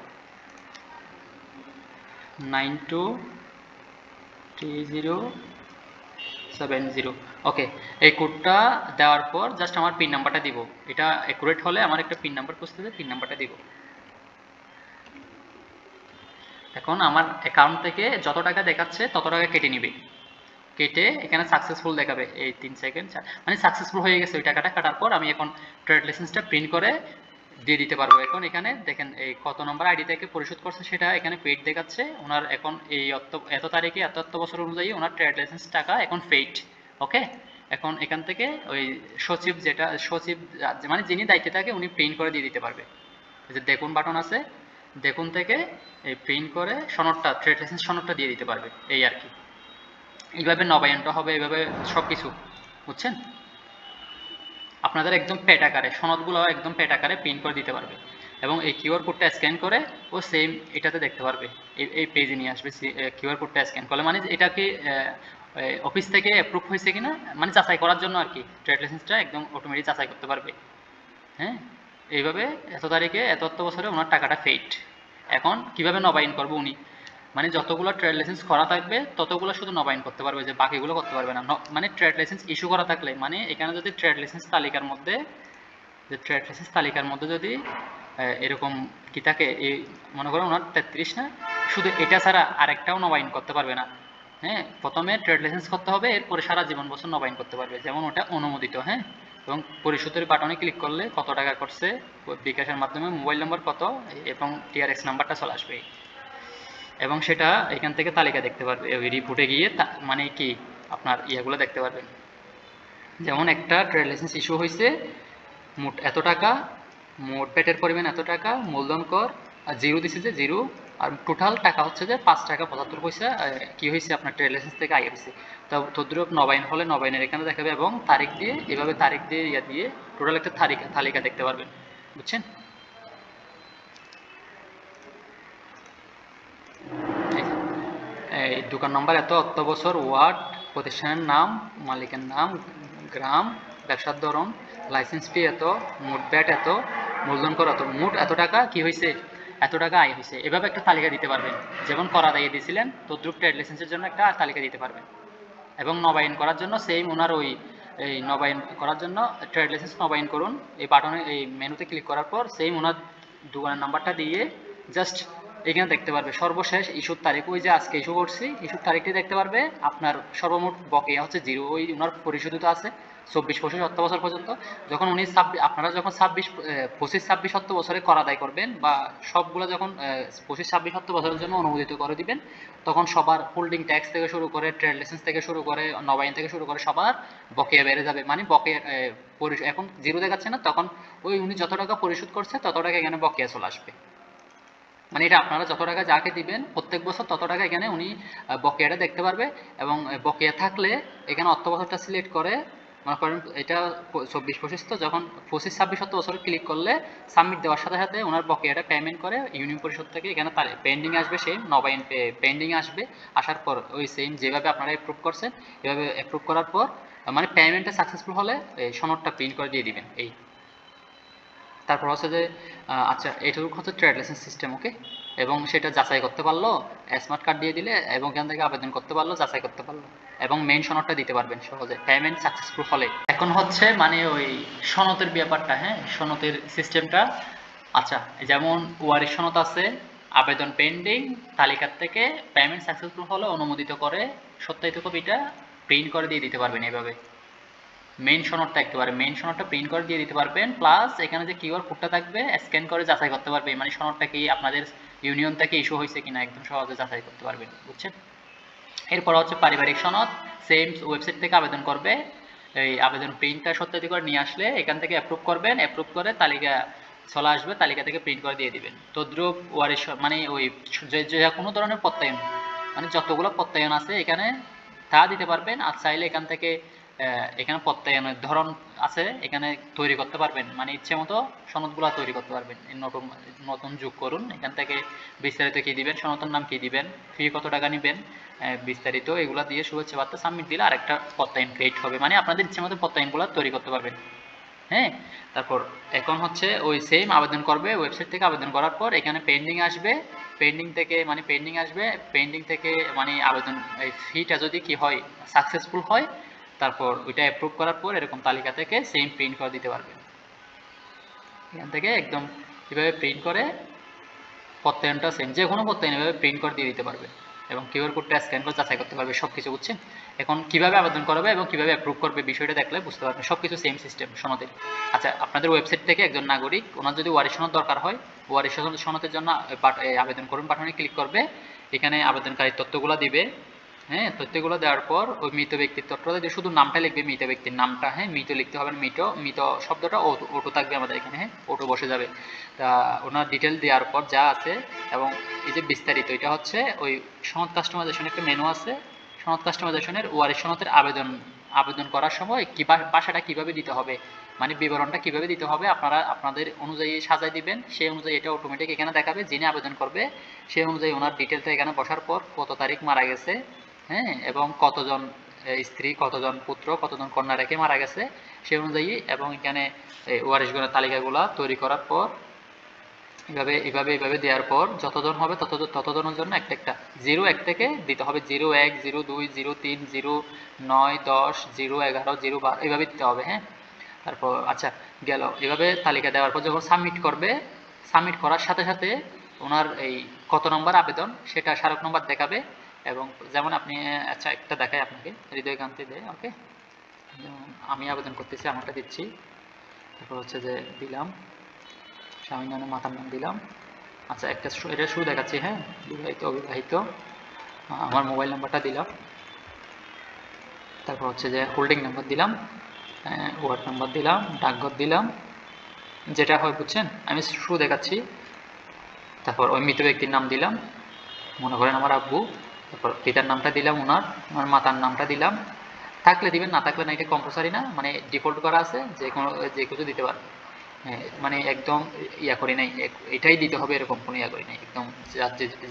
923070। ওকে, এই কোডটা দেওয়ার পর জাস্ট আমার পিন নাম্বারটা দিব, এটা অ্যাকুরেট হলে আমার একটা পিন নাম্বার খুঁজতে হবে, পিন নাম্বারটা দিব। এখন আমার অ্যাকাউন্ট থেকে যত টাকা দেখাচ্ছে তত টাকা কেটে নিবে, কেটে এখানে সাকসেসফুল দেখাবে এই 3 সেকেন্ড, মানে সাকসেসফুল হয়ে গেছে ওই টাকাটা কাটার পর আমি এখন ট্রেড লাইসেন্সটা প্রিন্ট করে দিয়ে দিতে পারবো। এখন এখানে দেখেন এই কত নম্বর আইডি থেকে পরিশোধ করছে সেটা এখানে পেইড দেখাচ্ছে ওনার, এখন এই এত তারিখে এত বছর অনুযায়ী ওনার ট্রেড লাইসেন্স টাকা এখন পেইড। ওকে, এখন এখান থেকে ওই সচিব মানে যিনি দায়িত্বে থাকে উনি প্রিন্ট করে দিয়ে দিতে পারবে। এই যে দেখুন বাটন আছে, দেখুন থেকে এই প্রিন্ট করে সনদটা, ট্রেড লাইসেন্স সনদটা দিয়ে দিতে পারবে, এই আর কি। এইভাবে নবায়নটা হবে, এইভাবে সব কিছু, বুঝছেন। আপনাদের একদম পেট আকারে সনদগুলো একদম পেট আকারে প্রিন্ট করে দিতে পারবে, এবং এই কিউআর কোডটা স্ক্যান করে ও সেম এটাতে দেখতে পারবে, এই পেজে নিয়ে আসবে। কিউআর কোডটা স্ক্যান করলে মানে এটা কি অফিস থেকে অ্যাপ্রুভ হয়েছে কিনা মানে যাচাই করার জন্য আর কি, ট্রেড লাইসেন্সটা একদম অটোমেটিক যাচাই করতে পারবে। হ্যাঁ, এইভাবে এত তারিখে এত বছরে ওনার টাকাটা পেইড। এখন কিভাবে নবায়ন করবে উনি, মানে যতগুলো ট্রেড লাইসেন্স করা থাকবে ততগুলো শুধু নবায়ন করতে পারবে, যে বাকিগুলো করতে পারবে না। মানে ট্রেড লাইসেন্স ইস্যু করা থাকলে, মানে এখানে যদি ট্রেড লাইসেন্স তালিকার মধ্যে, যদি এরকম কি থাকে, এই মনে করো ওনার 33 না, শুধু এটা ছাড়া আরেকটাও নবায়ন করতে পারবে না। হ্যাঁ, প্রথমে ট্রেড লাইসেন্স করতে হবে, এরপরে সারা জীবন বছর নবায়ন করতে পারবে, যেমন ওটা অনুমোদিত। হ্যাঁ, এবং পরিশোধের বাটনে ক্লিক করলে কত টাকা করছে, বিকাশের মাধ্যমে মোবাইল নম্বর কত এবং টিআরএক্স নাম্বারটা চলে আসবে, এবং সেটা এখান থেকে তালিকা দেখতে পারবে। ওই রিপোর্টে গিয়ে মানে কি আপনার ইয়েগুলো দেখতে পারবেন, যেমন একটা ট্রেড লাইসেন্স ইস্যু হয়েছে, মোট এত টাকা, মোট পেটের পরিমাণ এত টাকা, মূলধন কর আর জিরো দিছে যে জিরো, আর টোটাল টাকা হচ্ছে যে 5 টাকা 75 পয়সা কি হয়েছে আপনার ট্রেড লাইসেন্স থেকে আয় হয়েছে। তদ্রুপ নবায়ন হলে নবায়নের এখানে দেখাবে, এবং তারিখ দিয়ে এভাবে তারিখ দিয়ে ইয়া দিয়ে টোটাল একটা তালিকা দেখতে পারবেন, বুঝছেন। এই দোকান নম্বর এত বছর, ওয়ার্ড, প্রতিষ্ঠানের নাম, মালিকের নাম, গ্রাম, ব্যবসার ধরন, লাইসেন্স ফি এত, মোট ব্যাট এত, মূলধন কর এত, মোট এত টাকা কি হয়েছে, এত টাকা আয় হয়েছে, এভাবে একটা তালিকা দিতে পারবেন। যেমন করা দিয়ে দিয়েছিলেন তদ্রুপ ট্রেড লাইসেন্সের জন্য একটা তালিকা দিতে পারবেন। এবং নবায়ন করার জন্য সেম ওনার ওই এই নবায়ন করার জন্য ট্রেড লাইসেন্স নবায়ন করুন, এই বাটনে এই মেনুতে ক্লিক করার পর সেম ওনার দোকানের নাম্বারটা দিয়ে জাস্ট এখানে দেখতে পারবে সর্বশেষ ইস্যুর তারিখ, ওই যে আজকে ইস্যু করছি ইস্যুর তারিখটি দেখতে পারবে। আপনার সর্বমোট বকেয়া হচ্ছে জিরো, ওই ওনার পরিশোধিত আছে 24-25-70 পর্যন্ত। যখন উনি আপনারা যখন 25-26-27 বছরে কর আদায় করবেন, বা সবগুলো যখন 25-26-70 বছরের জন্য অনুমোদিত করে দিবেন, তখন সবার হোল্ডিং ট্যাক্স থেকে শুরু করে, ট্রেড লাইসেন্স থেকে শুরু করে, নবায়ন থেকে শুরু করে সবার বকেয়া বেড়ে যাবে। মানে বকেয়া এখন জিরো দেখাচ্ছে না, তখন ওই উনি যত টাকা পরিশোধ করছে তত টাকা এখানে বকেয়া চলে আসবে। মানে এটা আপনারা যত টাকা যাকে দিবেন প্রত্যেক বছর তত টাকা এখানে উনি বকেয়াটা দেখতে পারবে, এবং বকেয়া থাকলে এখানে অর্থ বছরটা সিলেক্ট করে, মনে করেন এটা 24-25 তো, যখন 25-26 অর্থ বছরে ক্লিক করলে সাবমিট দেওয়ার সাথে সাথে ওনার বকেয়াটা পেমেন্ট করে ইউনিয়ন পরিষদ থেকে এখানে তার পেন্ডিং আসবে, সেই নবায়ন পেন্ডিং আসবে, আসার পর ওই সেম যেভাবে আপনারা অ্যাপ্রুভ করছেন এভাবে অ্যাপ্রুভ করার পর মানে পেমেন্টটা সাকসেসফুল হলে এই সনদটা প্রিন্ট করে দিয়ে দিবেন। এই তারপর হচ্ছে যে আচ্ছা এটুকু হচ্ছে ট্রেড লাইসেন্স সিস্টেম, ওকে। এবং সেটা যাচাই করতে পারলো, স্মার্ট কার্ড দিয়ে দিলে এবং এখান থেকে আবেদন করতে পারলো, যাচাই করতে পারলো, এবং মেইন সনদটা দিতে পারবেন সহজে পেমেন্ট সাকসেসফুল হলে। এখন হচ্ছে মানে ওই সনদের ব্যাপারটা, হ্যাঁ সনদের সিস্টেমটা। আচ্ছা যেমন ওয়ারিশ সনদ আছে, আবেদন পেন্ডিং, তালিকার থেকে পেমেন্ট সাকসেসফুল হলে অনুমোদিত করে সত্যায়িত কপিটা প্রিন্ট করে দিয়ে দিতে পারবেন এইভাবে। মেইন সনদটা একেবারে মেইন সনদটা প্রিন্ট করে দিয়ে দিতে পারবেন, প্লাস এখানে যে কিউআর কোডটা থাকবে স্ক্যান করে যাচাই করতে পারবেন, মানে সনদটা কি আপনাদের ইউনিয়ন থেকে ইস্যু হয়েছে কিনা একদম সহজে যাচাই করতে পারবেন, বুঝছেন। এরপর হচ্ছে পারিবারিক সনদ, সেম ওয়েবসাইট থেকে আবেদন করবে, এই আবেদন প্রিন্টটা সত্যায়িত করে নিয়ে আসলে এখান থেকে অ্যাপ্রুভ করবেন, অ্যাপ্রুভ করে তালিকা চলে আসবে, তালিকা থেকে প্রিন্ট করে দিয়ে দিবেন। তদ্রুপ ওয়ারিশ মানে ওই যে কোনো ধরনের প্রত্যয়ন, মানে যতগুলো প্রত্যয়ন আছে এখানে তা দিতে পারবেন। আর চাইলে এখান থেকে এখানে প্রত্যয়নের ধরন আছে, এখানে তৈরি করতে পারবেন, মানে ইচ্ছে মতো সনদগুলো তৈরি করতে পারবেন। নতুন নতুন যোগ করুন, এখান থেকে বিস্তারিত কি দিবেন, সনদের নাম কি দিবেন, ফি কত টাকা নেবেন, বিস্তারিত এগুলা দিয়ে শুভেচ্ছা বার্তা সাবমিট দিলে আরেকটা প্রত্যয়ন ক্রিয়েট হবে, মানে আপনাদের ইচ্ছে মতো প্রত্যয়নগুলো তৈরি করতে পারবেন। হ্যাঁ, তারপর এখন হচ্ছে ওই সেম আবেদন করবে, ওয়েবসাইট থেকে আবেদন করার পর এখানে পেন্ডিং আসবে, পেন্ডিং থেকে মানে আবেদন এই ফিটা যদি কি হয় সাকসেসফুল হয়, তারপর ওইটা অ্যাপ্রুভ করার পর এরকম তালিকা থেকে সেম প্রিন্ট করে দিতে পারবেন। এখান থেকে একদম এভাবে প্রিন্ট করে প্রত্যয়নটা সেম যে কোনো প্রত্যয়ন এভাবে প্রিন্ট করে দিয়ে দিতে পারবে, এবং কিউআর কোডটা স্ক্যান করে যাচাই করতে পারবে, সব কিছু বুঝছেন। এখন কিভাবে আবেদন করবে এবং কিভাবে অ্যাপ্রুভ করবে বিষয়টা দেখলে বুঝতে পারবেন, সব কিছু সেম সিস্টেম সনদের। আচ্ছা আপনাদের ওয়েবসাইট থেকে একজন নাগরিক ওনার যদি ওয়ারিশ সনদ দরকার হয়, ওয়ারিশ সনদের জন্য আবেদন করুন বাটনে ক্লিক করবে, এখানে আবেদনকারীর তথ্যগুলো দিবে, হ্যাঁ তথ্যগুলো দেওয়ার পর ওই মৃত ব্যক্তির তথ্যটা দিয়ে শুধু নামটা লিখবে, মৃত ব্যক্তির নামটা, হ্যাঁ মৃত লিখতে হবে, মৃত শব্দটা অটো থাকবে আমাদের এখানে, হ্যাঁ অটো বসে যাবে। তা ওনার ডিটেল দেওয়ার পর যা আছে, এবং এই যে বিস্তারিত এটা হচ্ছে ওই সনদ কাস্টমাইজেশন একটা মেনু আছে, সনদ কাস্টমাইজেশনের ওয়ারিশ সনদের আবেদন করার সময় কি ভাষাটা কিভাবে দিতে হবে, মানে বিবরণটা কিভাবে দিতে হবে আপনারা আপনাদের অনুযায়ী সাজাই দিবেন, সেই অনুযায়ী এটা অটোমেটিক এখানে দেখাবে, যিনি আবেদন করবে সেই অনুযায়ী ওনার ডিটেলটা এখানে বসার পর কত তারিখ মারা গেছে, হ্যাঁ এবং কতজন স্ত্রী, কতজন পুত্র, কতজন কন্যা রেখে মারা গেছে সেই অনুযায়ী, এবং এখানে ওয়ারিশগণের তালিকাগুলা তৈরি করার পর এভাবে দেওয়ার পর যতজন হবে ততজনের জন্য একটা একটা 01 থেকে দিতে হবে, 01, 02, 03, 09, 10, 011, 012 এইভাবে দিতে হবে, হ্যাঁ। তারপর আচ্ছা গেল, এভাবে তালিকা দেওয়ার পর যখন সাবমিট করবে, সাবমিট করার সাথে সাথে ওনার এই কত নম্বর আবেদন সেটা স্মারক নম্বর দেখাবে, এবং যেমন আপনি আচ্ছা একটা দেখাই আপনাকে, হৃদয়কান্তি দেয়, ওকে যেমন আমি আবেদন করতেছি আমারটা দিচ্ছি, তারপর হচ্ছে যে দিলাম স্বামীর নামে মাতার নাম দিলাম। আচ্ছা একটা এটা শুরু দেখাচ্ছি, হ্যাঁ বিবাহিত অবিবাহিত, আমার মোবাইল নাম্বারটা দিলাম, তারপর হচ্ছে যে হোল্ডিং নাম্বার দিলাম, ওয়ার্ড নাম্বার দিলাম, ডাকঘর দিলাম, যেটা হয় বুঝছেন। আমি শুরু দেখাচ্ছি, তারপর ওই মৃত ব্যক্তির নাম দিলাম, মনে করেন আমার আব্বু, তারপর পিতার নামটা দিলাম, আমার মাতার নামটা দিলাম, থাকলে দিবেন না থাকলে না, এটা কম্পালসারি না, মানে ডিফল্ট করা আছে যে কিছু দিতে পারবে, মানে একদম ইয়া করি নাই এটাই দিতে হবে এরকম কোনো ইয়া করি নাই, একদম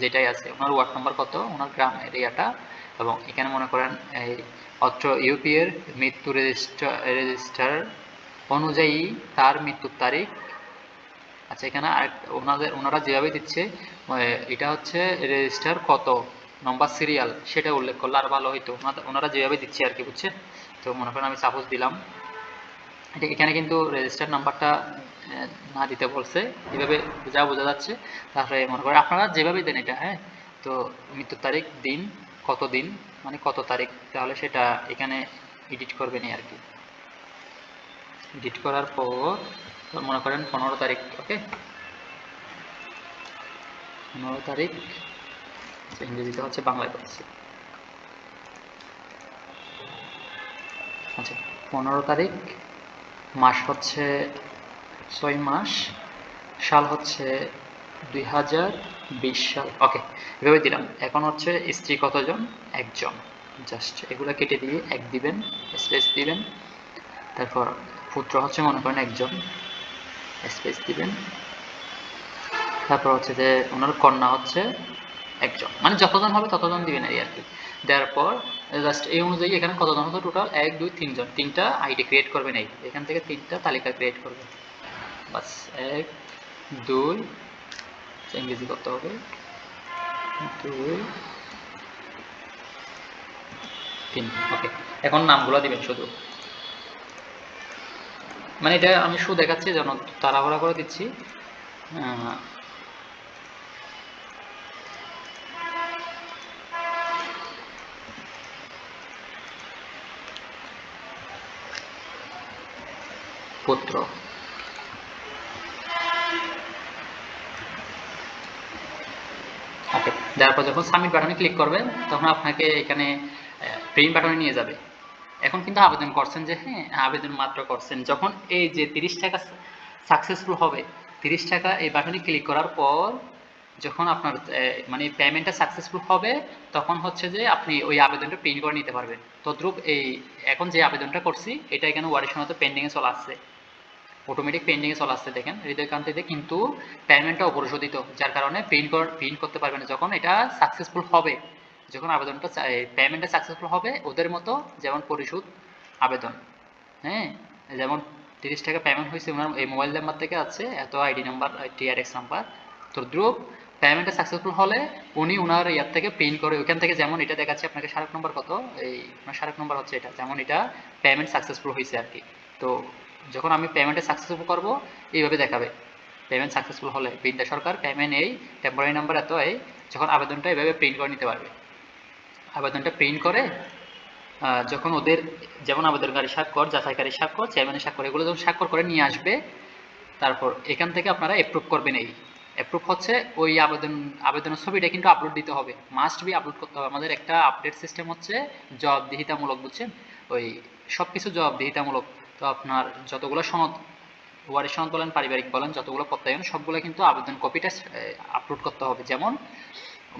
যেটাই আছে, ওনার ওয়ার্ড নাম্বার কত, ওনার গ্রাম এরিয়াটা, এবং এখানে মনে করেন এই অত্র ইউপি এর মৃত্যু রেজিস্টার অনুযায়ী তার মৃত্যুর তারিখ। আচ্ছা এখানে ওনারা যেভাবে দিচ্ছে এটা হচ্ছে রেজিস্টার কত নম্বর সিরিয়াল সেটা উল্লেখ করলে আর ভালো হইতো, ওনারা যেভাবে দিচ্ছে আর কি, বুঝছেন। তো মনে করেন আমি সাপোজ দিলাম, এখানে কিন্তু রেজিস্টার নাম্বারটা না দিতে বলছে, এভাবে যা বোঝা যাচ্ছে। তারপরে মনে করেন আপনারা যেভাবে দেন এটা, হ্যাঁ তো মৃত্যুর তারিখ দিন কত দিন মানে কত তারিখ, তাহলে সেটা এখানে এডিট করবেন আর কি। এডিট করার পর মনে করেন 15 তারিখ, ওকে 15 তারিখ, ইংরেজিতে হচ্ছে বাংলায় করছি। আচ্ছা 15 তারিখ, মাস হচ্ছে 6 মাস, সাল হচ্ছে 2000, 20 সাল, ওকে, এভাবে দিলাম। এখন হচ্ছে স্ত্রী কতজন, একজন, জাস্ট এগুলো কেটে দিয়ে এক দিবেন, স্পেস দিবেন। তারপর পুত্র হচ্ছে মনে করেন একজন, স্পেস দিবেন। তারপর হচ্ছে যে ওনার কন্যা হচ্ছে একজন, মানে যতজন হবে ততজন দিবেন এই আর কি। দেওয়ার পর জাস্ট এই অনুযায়ী এখানে কতজন হতো টোটাল, 1 2 3 জন, 3টা আইডি ক্রিয়েট করবেন। এই এখান থেকে 3টা তালিকা ক্রিয়েট করবেন, বাস। 1 2, ইংরেজি করতে হবে, 2 3, ওকে। এখন নামগুলো দিবেন শুধু, মানে এটা আমি শুধু দেখাচ্ছি যেন তাড়াহুড়া করে দিচ্ছি। পুত্র, ওকে। দেওয়ার পর যখন সাবমিট বাটনে ক্লিক করবেন তখন আপনাকে এখানে প্রিন্ট বাটনে নিয়ে যাবে। এখন কিন্তু আবেদন করছেন যে, হ্যাঁ আবেদন মাত্র করছেন, যখন এই যে 30 টাকা সাকসেসফুল হবে, 30 টাকা এই বাটনে ক্লিক করার পর যখন আপনার মানে পেমেন্টটা সাকসেসফুল হবে, তখন হচ্ছে যে আপনি ওই আবেদনটা প্রিন্ট করে নিতে পারবেন। তদ্রূপ এই এখন যে আবেদনটা করছি এটা এখানে ওয়ারের সময় পেন্ডিংয়ে চলে আসছে, অটোমেটিক পেন্ডিংয়ে চলে আসছে দেখেন হৃদয়কান্তিতে, কিন্তু পেমেন্টটা অপরিশোধিত, যার কারণে প্রিন্ট করতে পারবে না। যখন এটা সাকসেসফুল হবে, যখন আবেদনটা পেমেন্টটা সাকসেসফুল হবে ওদের মতো, যেমন পরিশোধ আবেদন, হ্যাঁ, যেমন 30 টাকা পেমেন্ট হয়েছে ওনার এই মোবাইল নাম্বার থেকে আছে, এত আইডি নাম্বার, টিআরএক্স নাম্বার, তো দ্রুপ পেমেন্টটা সাকসেসফুল হলে উনি ওনার ইয়ার থেকে প্রিন্ট করে ওইখান থেকে, যেমন এটা দেখাচ্ছে আপনাকে স্মারক নম্বর কত, এই আপনার স্মারক নম্বর হচ্ছে এটা, যেমন এটা পেমেন্ট সাকসেসফুল হয়েছে আর কি। তো যখন আমি পেমেন্টে সাকসেসফুল করব এইভাবে দেখাবে, পেমেন্ট সাকসেসফুল হলে বিদ্যা সরকার পেমেন্ট এই টেম্পোরারি নাম্বার এত এই, যখন আবেদনটা এভাবে প্রিন্ট করে নিতে পারবে। আবেদনটা প্রিন্ট করে যখন ওদের যেমন আবেদনকারী স্বাক্ষর, যাচাইকারী স্বাক্ষর, চেয়ারম্যানের স্বাক্ষর, এগুলো যখন স্বাক্ষর করে নিয়ে আসবে, তারপর এখান থেকে আপনারা অ্যাপ্রুভ করবেন। এই অ্যাপ্রুভ হচ্ছে ওই আবেদনের ছবিটা কিন্তু আপলোড দিতে হবে, মাস্ট বি আপলোড করতে হবে। আমাদের একটা আপডেট সিস্টেম হচ্ছে জবাবদিহিতামূলক, বুঝছেন, ওই সব কিছু জবাবদিহিতামূলক। তো আপনার যতগুলো সনদ, ওয়ারিশ সনদ বলেন, পারিবারিক বলেন, যতগুলো প্রত্যয়ন সবগুলো কিন্তু আবেদন কপিটা আপলোড করতে হবে। যেমন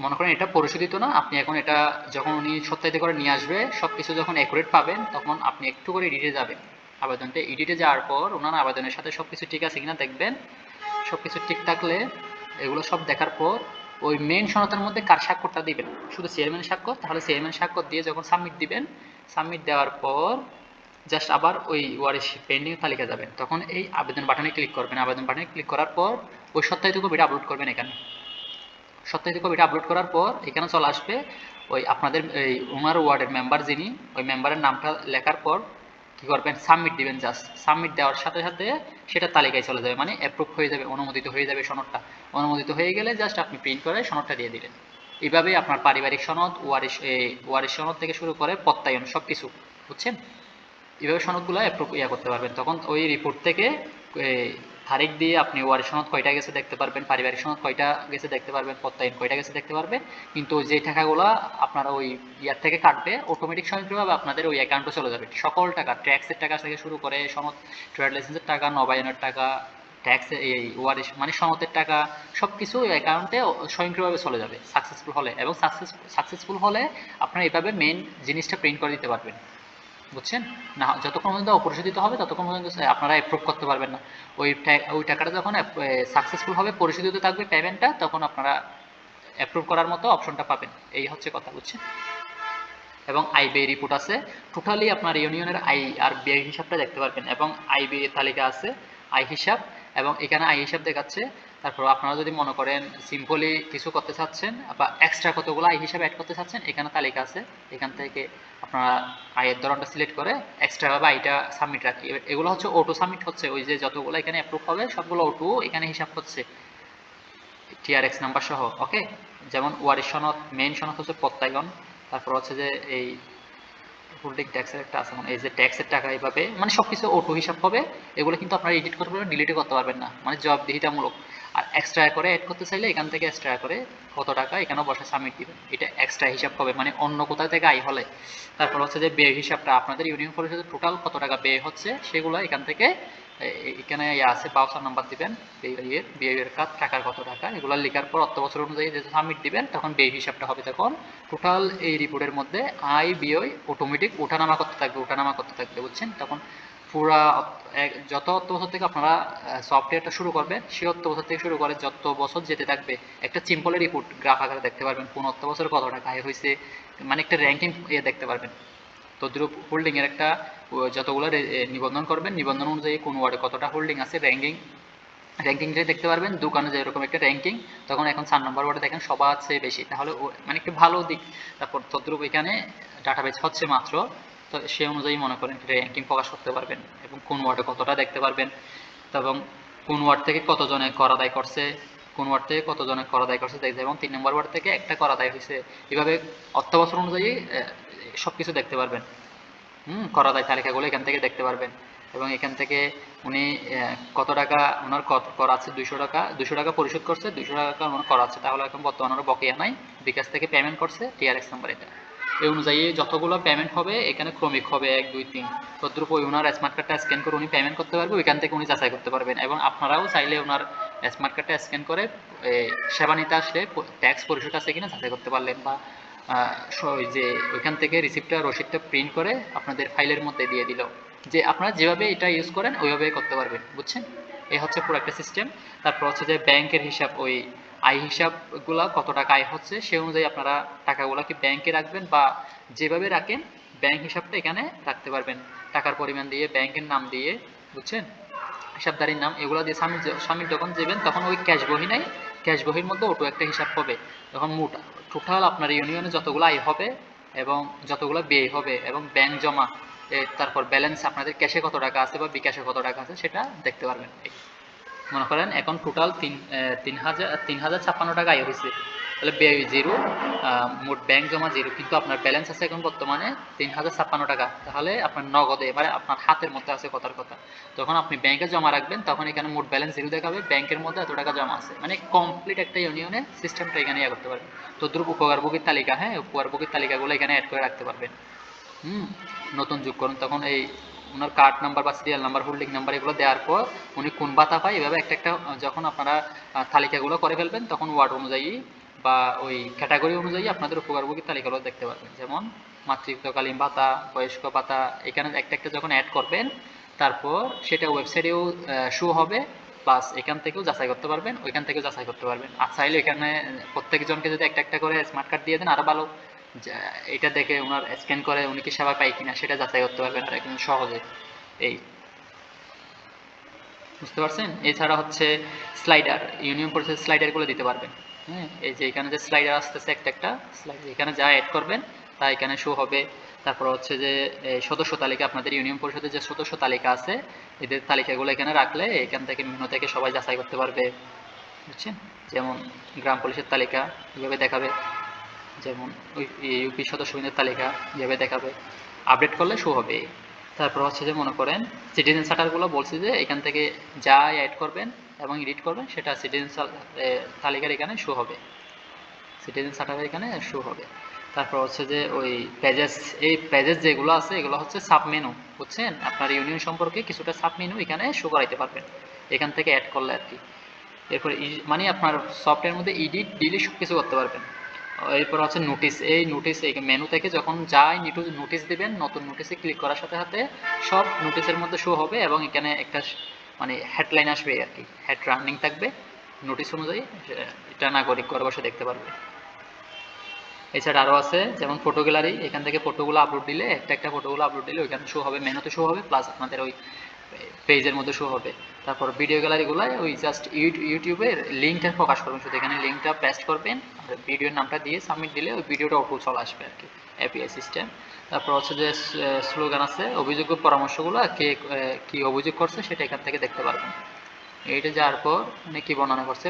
মনে করেন এটা পরিশোধিত না, আপনি এখন এটা যখন উনি সত্যায়িত করে নিয়ে আসবে, সব কিছু যখন অ্যাকুরেট পাবেন তখন আপনি একটু করে এডিটে যাবেন, আবেদনটা এডিটে যাওয়ার পর ওনার আবেদনের সাথে সব কিছু ঠিক আছে কিনা দেখবেন। সব কিছু ঠিক থাকলে এগুলো সব দেখার পর ওই মেন সনদের মধ্যে কার স্বাক্ষরটা দিবেন, শুধু চেয়ারম্যান স্বাক্ষর, তাহলে চেয়ারম্যান স্বাক্ষর দিয়ে যখন সাবমিট দিবেন, সাবমিট দেওয়ার পর জাস্ট আবার ওই ওয়ারিশ পেন্ডিং তালিকা যাবেন, তখন এই আবেদন বাটনে ক্লিক করবেন। আবেদন বাটনে ক্লিক করার পর ওই সত্যায়িত কপিটা আপলোড করবেন এখানে। সত্যায়িত কপিটা আপলোড করার পর এখানে চলে আসবে ওই আপনাদের এই ওনার ওয়ার্ডের মেম্বার যিনি, ওই মেম্বারের নামটা লেখার পর কি করবেন, সাবমিট দিবেন। জাস্ট সাবমিট দেওয়ার সাথে সাথে সেটা তালিকায় চলে যাবে, মানে অ্যাপ্রুভ হয়ে যাবে, অনুমোদিত হয়ে যাবে সনদটা। অনুমোদিত হয়ে গেলে জাস্ট আপনি প্রিন্ট করে সনদটা দিয়ে দিলেন। এইভাবেই আপনার পারিবারিক সনদ, ওয়ারিশ সনদ থেকে শুরু করে প্রত্যয়ন সব কিছু, বুঝছেন, এভাবে সনদগুলো অ্যাপ্রুভ করতে পারবেন। তখন ওই রিপোর্ট থেকে তারিখ দিয়ে আপনি ওয়ারিশ সনদ কয়টা গেছে দেখতে পারবেন, পারিবারিক সনদ কয়টা গেছে দেখতে পারবেন, প্রত্যয়ন কয়টা গেছে দেখতে পারবেন। কিন্তু যে টাকাগুলো আপনারা ওই ইয়ার থেকে কাটবে, অটোমেটিক স্বয়ংক্রিয়ভাবে আপনাদের ওই অ্যাকাউন্টে চলে যাবে। সকল টাকা, ট্যাক্সের টাকা থেকে শুরু করে সনদ, ট্রেড লাইসেন্সের টাকা, নবায়নের টাকা, ট্যাক্স, এই ওয়ারিশ মানে সনদের টাকা, সব কিছু ওই অ্যাকাউন্টে স্বয়ংক্রিয়ভাবে চলে যাবে সাকসেসফুল হলে। এবং সাকসেসফুল হলে আপনারা এইভাবে মেন জিনিসটা প্রিন্ট করে দিতে পারবেন, বুঝছেন না। যতক্ষণ পর্যন্ত অপরিশোধিত হবে ততক্ষণ পর্যন্ত আপনারা অ্যাপ্রুভ করতে পারবেন না। ওই টাকাটা যখন সাকসেসফুল হবে, পরিশোধিত থাকবে পেমেন্টটা, তখন আপনারা অ্যাপ্রুভ করার মতো অপশনটা পাবেন। এই হচ্ছে কথা, বুঝছেন। এবং আয় ব্যয় রিপোর্ট আছে, টোটালি আপনার ইউনিয়নের আয় আর ব্যয় হিসাবটা দেখতে পারবেন। এবং আয় ব্যয়ের তালিকা আছে, আয় হিসাব, এবং এখানে আয় হিসাব দেখাচ্ছে। তারপর আপনারা যদি মনে করেন সিম্পলি কিছু করতে চাচ্ছেন বা এক্সট্রা কতগুলো আয় হিসাব অ্যাড করতে চাচ্ছেন, এখানে তালিকা আছে। এখান থেকে আপনারা আয়ের ধরনটা সিলেক্ট করে এক্সট্রাভাবে আয়টা সাবমিট রাখি। এগুলো হচ্ছে অটো সাবমিট হচ্ছে, ওই যে যতগুলো এখানে অ্যাপ্রুভ হবে সবগুলো অটো এখানে হিসাব হচ্ছে টিআরএক্স নাম্বার সহ, ওকে। যেমন ওয়ারিশ সনদ, মেইন সনদ হচ্ছে প্রত্যয়ন, তারপর হচ্ছে যে এই হোল্ডিং ট্যাক্সের একটা আছে, মানে এই যে ট্যাক্সের টাকা, এইভাবে মানে সবকিছু অটো হিসাব হবে। এগুলো কিন্তু আপনারা এডিট করতে পারবেন, ডিলিটও করতে পারবেন না, মানে জবাবদিহিতামূলক। আর এক্সট্রা করে অ্যাড করতে চাইলে এখান থেকে এক্সট্রা করে কত টাকা এখানেও বসে সাবমিট দিবেন, এটা এক্সট্রা হিসাব হবে, মানে অন্য কোথাও থেকে আয় হলে। তারপর হচ্ছে যে ব্যয় হিসাবটা, আপনাদের ইউনিয়ন পরিষদের টোটাল কত টাকা ব্যয় হচ্ছে সেগুলো এখান থেকে এখানে আছে বাউচার নাম্বার দিবেন, বিহেভিয়ার কার্ড, টাকার কত টাকা, এগুলো লেখার পর অর্থ বছর অনুযায়ী যে সাবমিট দিবেন তখন ব্যয় হিসাবটা হবে। তখন টোটাল এই রিপোর্টের মধ্যে আয় ব্যয় অটোমেটিক ওঠানামা করতে থাকবে বুঝছেন। তখন পুরা যত অর্থ বছর থেকে আপনারা সফটওয়্যারটা শুরু করবেন সেই অর্থ বছর থেকে শুরু করে যত বছর যেতে থাকবে একটা সিম্পল রিপোর্ট গ্রাফ আকারে দেখতে পারবেন কোন অর্থ বছরে কত টাকা আয় হয়েছে, মানে একটা র্যাঙ্কিং দেখতে পারবেন। তদ্রুপ হোল্ডিং এর একটা যতগুলো নিবন্ধন করবেন নিবন্ধন অনুযায়ী কোন ওয়ার্ডে কতটা হোল্ডিং আছে র্যাঙ্কিংটা দেখতে পারবেন। দোকানে যেরকম একটা র্যাঙ্কিং, তখন এখন 4 নম্বর ওয়ার্ডে দেখেন সবার চেয়ে বেশি, তাহলে মানে একটু ভালো দিক। তারপর তদ্রুপ এখানে ডাটাবেস হচ্ছে মাত্র, তো সেই অনুযায়ী মনে করেন র্যাঙ্কিং প্রকাশ করতে পারবেন এবং কোন ওয়ার্ডে কতটা দেখতে পারবেন, এবং কোন ওয়ার্ড থেকে কতজনে কর আদায় করছে, কোন ওয়ার্ড থেকে কতজনে কর আদায় করছে দেখতে, এবং 3 নম্বর ওয়ার্ড থেকে একটা কর আদায় হয়েছে। এভাবে অর্থ বছর অনুযায়ী সবকিছু দেখতে পারবেন। কর আদায় তালিকাগুলো এখান থেকে দেখতে পারবেন। এবং এখান থেকে উনি কত টাকা ওনার কর আছে, 200 টাকা পরিশোধ করছে, 200 টাকা ওনার কর আছে, তাহলে এখন বর্তমানে ওনার বকেয়া নাই, বিকাশ থেকে পেমেন্ট করছে, টিআরএক্স নাম্বার এটা। এই অনুযায়ী যতগুলো পেমেন্ট হবে এখানে ক্রমিক হবে 1 2 3, তদ্রুপ ওই ওনার স্মার্ট কার্ডটা স্ক্যান করে উনি পেমেন্ট করতে পারবে, ওইখান থেকে উনি যাচাই করতে পারবেন। এবং আপনারাও চাইলে ওনার স্মার্ট কার্ডটা স্ক্যান করে সেবা নিতে আসলে ট্যাক্স পরিশোধ আছে কিনা যাচাই করতে পারলেন, বা যে ওইখান থেকে রিসিপ্টটা রসিদটা প্রিন্ট করে আপনাদের ফাইলের মধ্যে দিয়ে দিল, যে আপনারা যেভাবে এটা ইউজ করেন ওইভাবে করতে পারবেন বুঝছেন। এই হচ্ছে পুরো একটা সিস্টেম। তারপর হচ্ছে যে ব্যাংকের হিসাব, ওই আয় হিসাবগুলা কত টাকা আয় হচ্ছে সেই অনুযায়ী আপনারা টাকাগুলো কি ব্যাংকে রাখবেন বা যেভাবে রাখেন ব্যাংক হিসাবটা এখানে রাখতে পারবেন, টাকার পরিমাণ দিয়ে, ব্যাংকের নাম দিয়ে বুঝছেন, হিসাবদারির নাম, এগুলো দিয়ে সাবমিট যখন দেবেন তখন ওই ক্যাশ বহি নাই, ক্যাশ বহির মধ্যে অটো একটা হিসাব হবে। তখন টোটাল আপনার ইউনিয়নে যতগুলো আয় হবে এবং যতগুলো ব্যয় হবে এবং ব্যাংক জমা, তারপর ব্যালেন্স আপনাদের ক্যাশে কত টাকা আছে বা বিকাশে কত টাকা আছে সেটা দেখতে পারবেন। মনে করেন এখন টোটাল 3056 টাকা আয় হয়েছে, তাহলে ব্যয় জিরো, মোট ব্যাংক জমা জিরো, কিন্তু আপনার ব্যালেন্স আছে এখন বর্তমানে 3056 টাকা, তাহলে আপনার নগদে এবারে আপনার হাতের মধ্যে আছে কথার কথা। তখন আপনি ব্যাংকে জমা রাখবেন তখন এখানে মোট ব্যালেন্স জিরো দেখাবে, ব্যাংকের মধ্যে এত টাকা জমা আছে, মানে কমপ্লিট একটা ইউনিয়নের সিস্টেমটা এখানে ইয়ে করতে পারবেন। তদ্রুপ উপকারভোগীর তালিকা, হ্যাঁ উপকারভোগীর তালিকাগুলো এখানে অ্যাড করে রাখতে পারবেন। নতুন যোগ করুন, তখন এই ওনার কার্ড নাম্বার বা সিরিয়াল নাম্বার, হোল্ডিং নাম্বার এগুলো দেওয়ার পর উনি কোন ভাতা পায়, এভাবে একটা একটা যখন আপনারা তালিকাগুলো করে ফেলবেন তখন ওয়ার্ড অনুযায়ী বা ওই ক্যাটাগরি অনুযায়ী আপনাদের উপকারভোগীর তালিকাগুলো দেখতে পারবেন। যেমন মাতৃত্বকালীন ভাতা, বয়স্ক ভাতা, এখানে একটা একটা যখন অ্যাড করবেন তারপর সেটা ওয়েবসাইটেও শো হবে, প্লাস এখান থেকেও যাচাই করতে পারবেন, ওইখান থেকেও যাচাই করতে পারবেন। আর চাইলে এখানে প্রত্যেকজনকে যদি একটা একটা করে স্মার্ট কার্ড দিয়ে দেন আরো ভালো, এটা দেখে ওনার স্ক্যান করে উনি কি সেবা পায় কিনা সেটা যাচাই করতে পারবেন আর একদম সহজে। এই বুঝতে পারছেন। এছাড়া হচ্ছে স্লাইডার, ইউনিয়ন পরিষদ স্লাইডারগুলো দিতে পারবেন। হ্যাঁ, এই যে এখানে যে স্লাইডার আসতেছে একটা একটা স্লাইড, এখানে যা অ্যাড করবেন তা এখানে শো হবে। তারপর হচ্ছে যে সদস্য তালিকা, আপনাদের ইউনিয়ন পরিষদের যে সদস্য তালিকা আছে এদের তালিকাগুলো এখানে রাখলে এখান থেকে মেনু থেকে সবাই যাচাই করতে পারবে বুঝছেন। যেমন গ্রাম পরিষদ তালিকা এভাবে দেখাবে, যেমন ওই ইউপি সদস্যবৃন্দের তালিকা যেভাবে দেখাবে, আপডেট করলে শো হবে। তারপর হচ্ছে যে মনে করেন সিটিজেন চার্টারগুলো বলছি যে এখান থেকে যা অ্যাড করবেন এবং এডিট করবেন সেটা সিটিজেন তালিকার এখানে শো হবে, সিটিজেন চার্টারের এখানে শো হবে। তারপর হচ্ছে যে ওই পেজেস, এই পেজেস যেগুলো আছে এগুলো হচ্ছে সাব মেনু বুঝছেন, আপনার ইউনিয়ন সম্পর্কে কিছুটা সাব মেনু এখানে শো করাইতে পারবেন এখান থেকে অ্যাড করলে আর কি। এরপর মানে আপনার সফটওয়্যারের মধ্যে এডিট ডিলিট সব কিছু করতে পারবেন। এরপর হচ্ছে নোটিস, এই নোটিস এই মেনু থেকে যখন যাই নোটিস দিবেন, নতুন নোটিসে ক্লিক করার সাথে সাথে সব নোটিসের মধ্যে শো হবে এবং এখানে একটা মানে হেডলাইন আসবে আর কি, হেড রানিং থাকবে নোটিস অনুযায়ী, এটা নাগরিক ঘরে বসে দেখতে পারবে। এছাড়া আরও আছে যেমন ফটো গ্যালারি, এখান থেকে ফটোগুলো আপলোড দিলে একটা একটা ফটোগুলো আপলোড দিলে ওইখানে শো হবে, মেনুতে শো হবে, প্লাস আপনাদের ওই পেজের মধ্যে শো হবে। তারপর ভিডিও গ্যালারিগুলো ওই জাস্ট ইউটিউবের লিঙ্কটা প্রকাশ করবেন, শুধু এখানে লিঙ্কটা পেস্ট করবেন আর ভিডিওর নামটা দিয়ে সাবমিট দিলে ওই ভিডিওটা অটো চলে আসবে আর কি, এপিআই সিস্টেম। তারপর হচ্ছে যে স্লোগান আছে, অভিযোগ্য পরামর্শগুলো কে কি অভিযোগ করছে সেটা এখান থেকে দেখতে পারবেন। এইটা যাওয়ার পর উনি কি বর্ণনা করছে,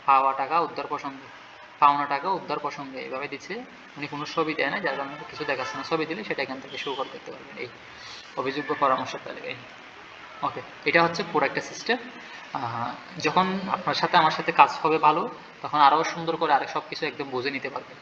পাওয়া টাকা উদ্ধার প্রসঙ্গে, পাওনা টাকা উদ্ধার প্রসঙ্গে এইভাবে দিচ্ছে, উনি কোনো ছবি দেয় না যার কারণে কিছু দেখাচ্ছে না, ছবি দিলে সেটা এখান থেকে শো করে দেখতে পারবেন এই অভিযোগ্য পরামর্শের তালিকায়। ওকে, এটা হচ্ছে পুরো একটা সিস্টেম। যখন আপনার সাথে আমার সাথে কাজ হবে ভালো তখন আরও সুন্দর করে আরেক সব কিছু একদম বুঝে নিতে পারবেন।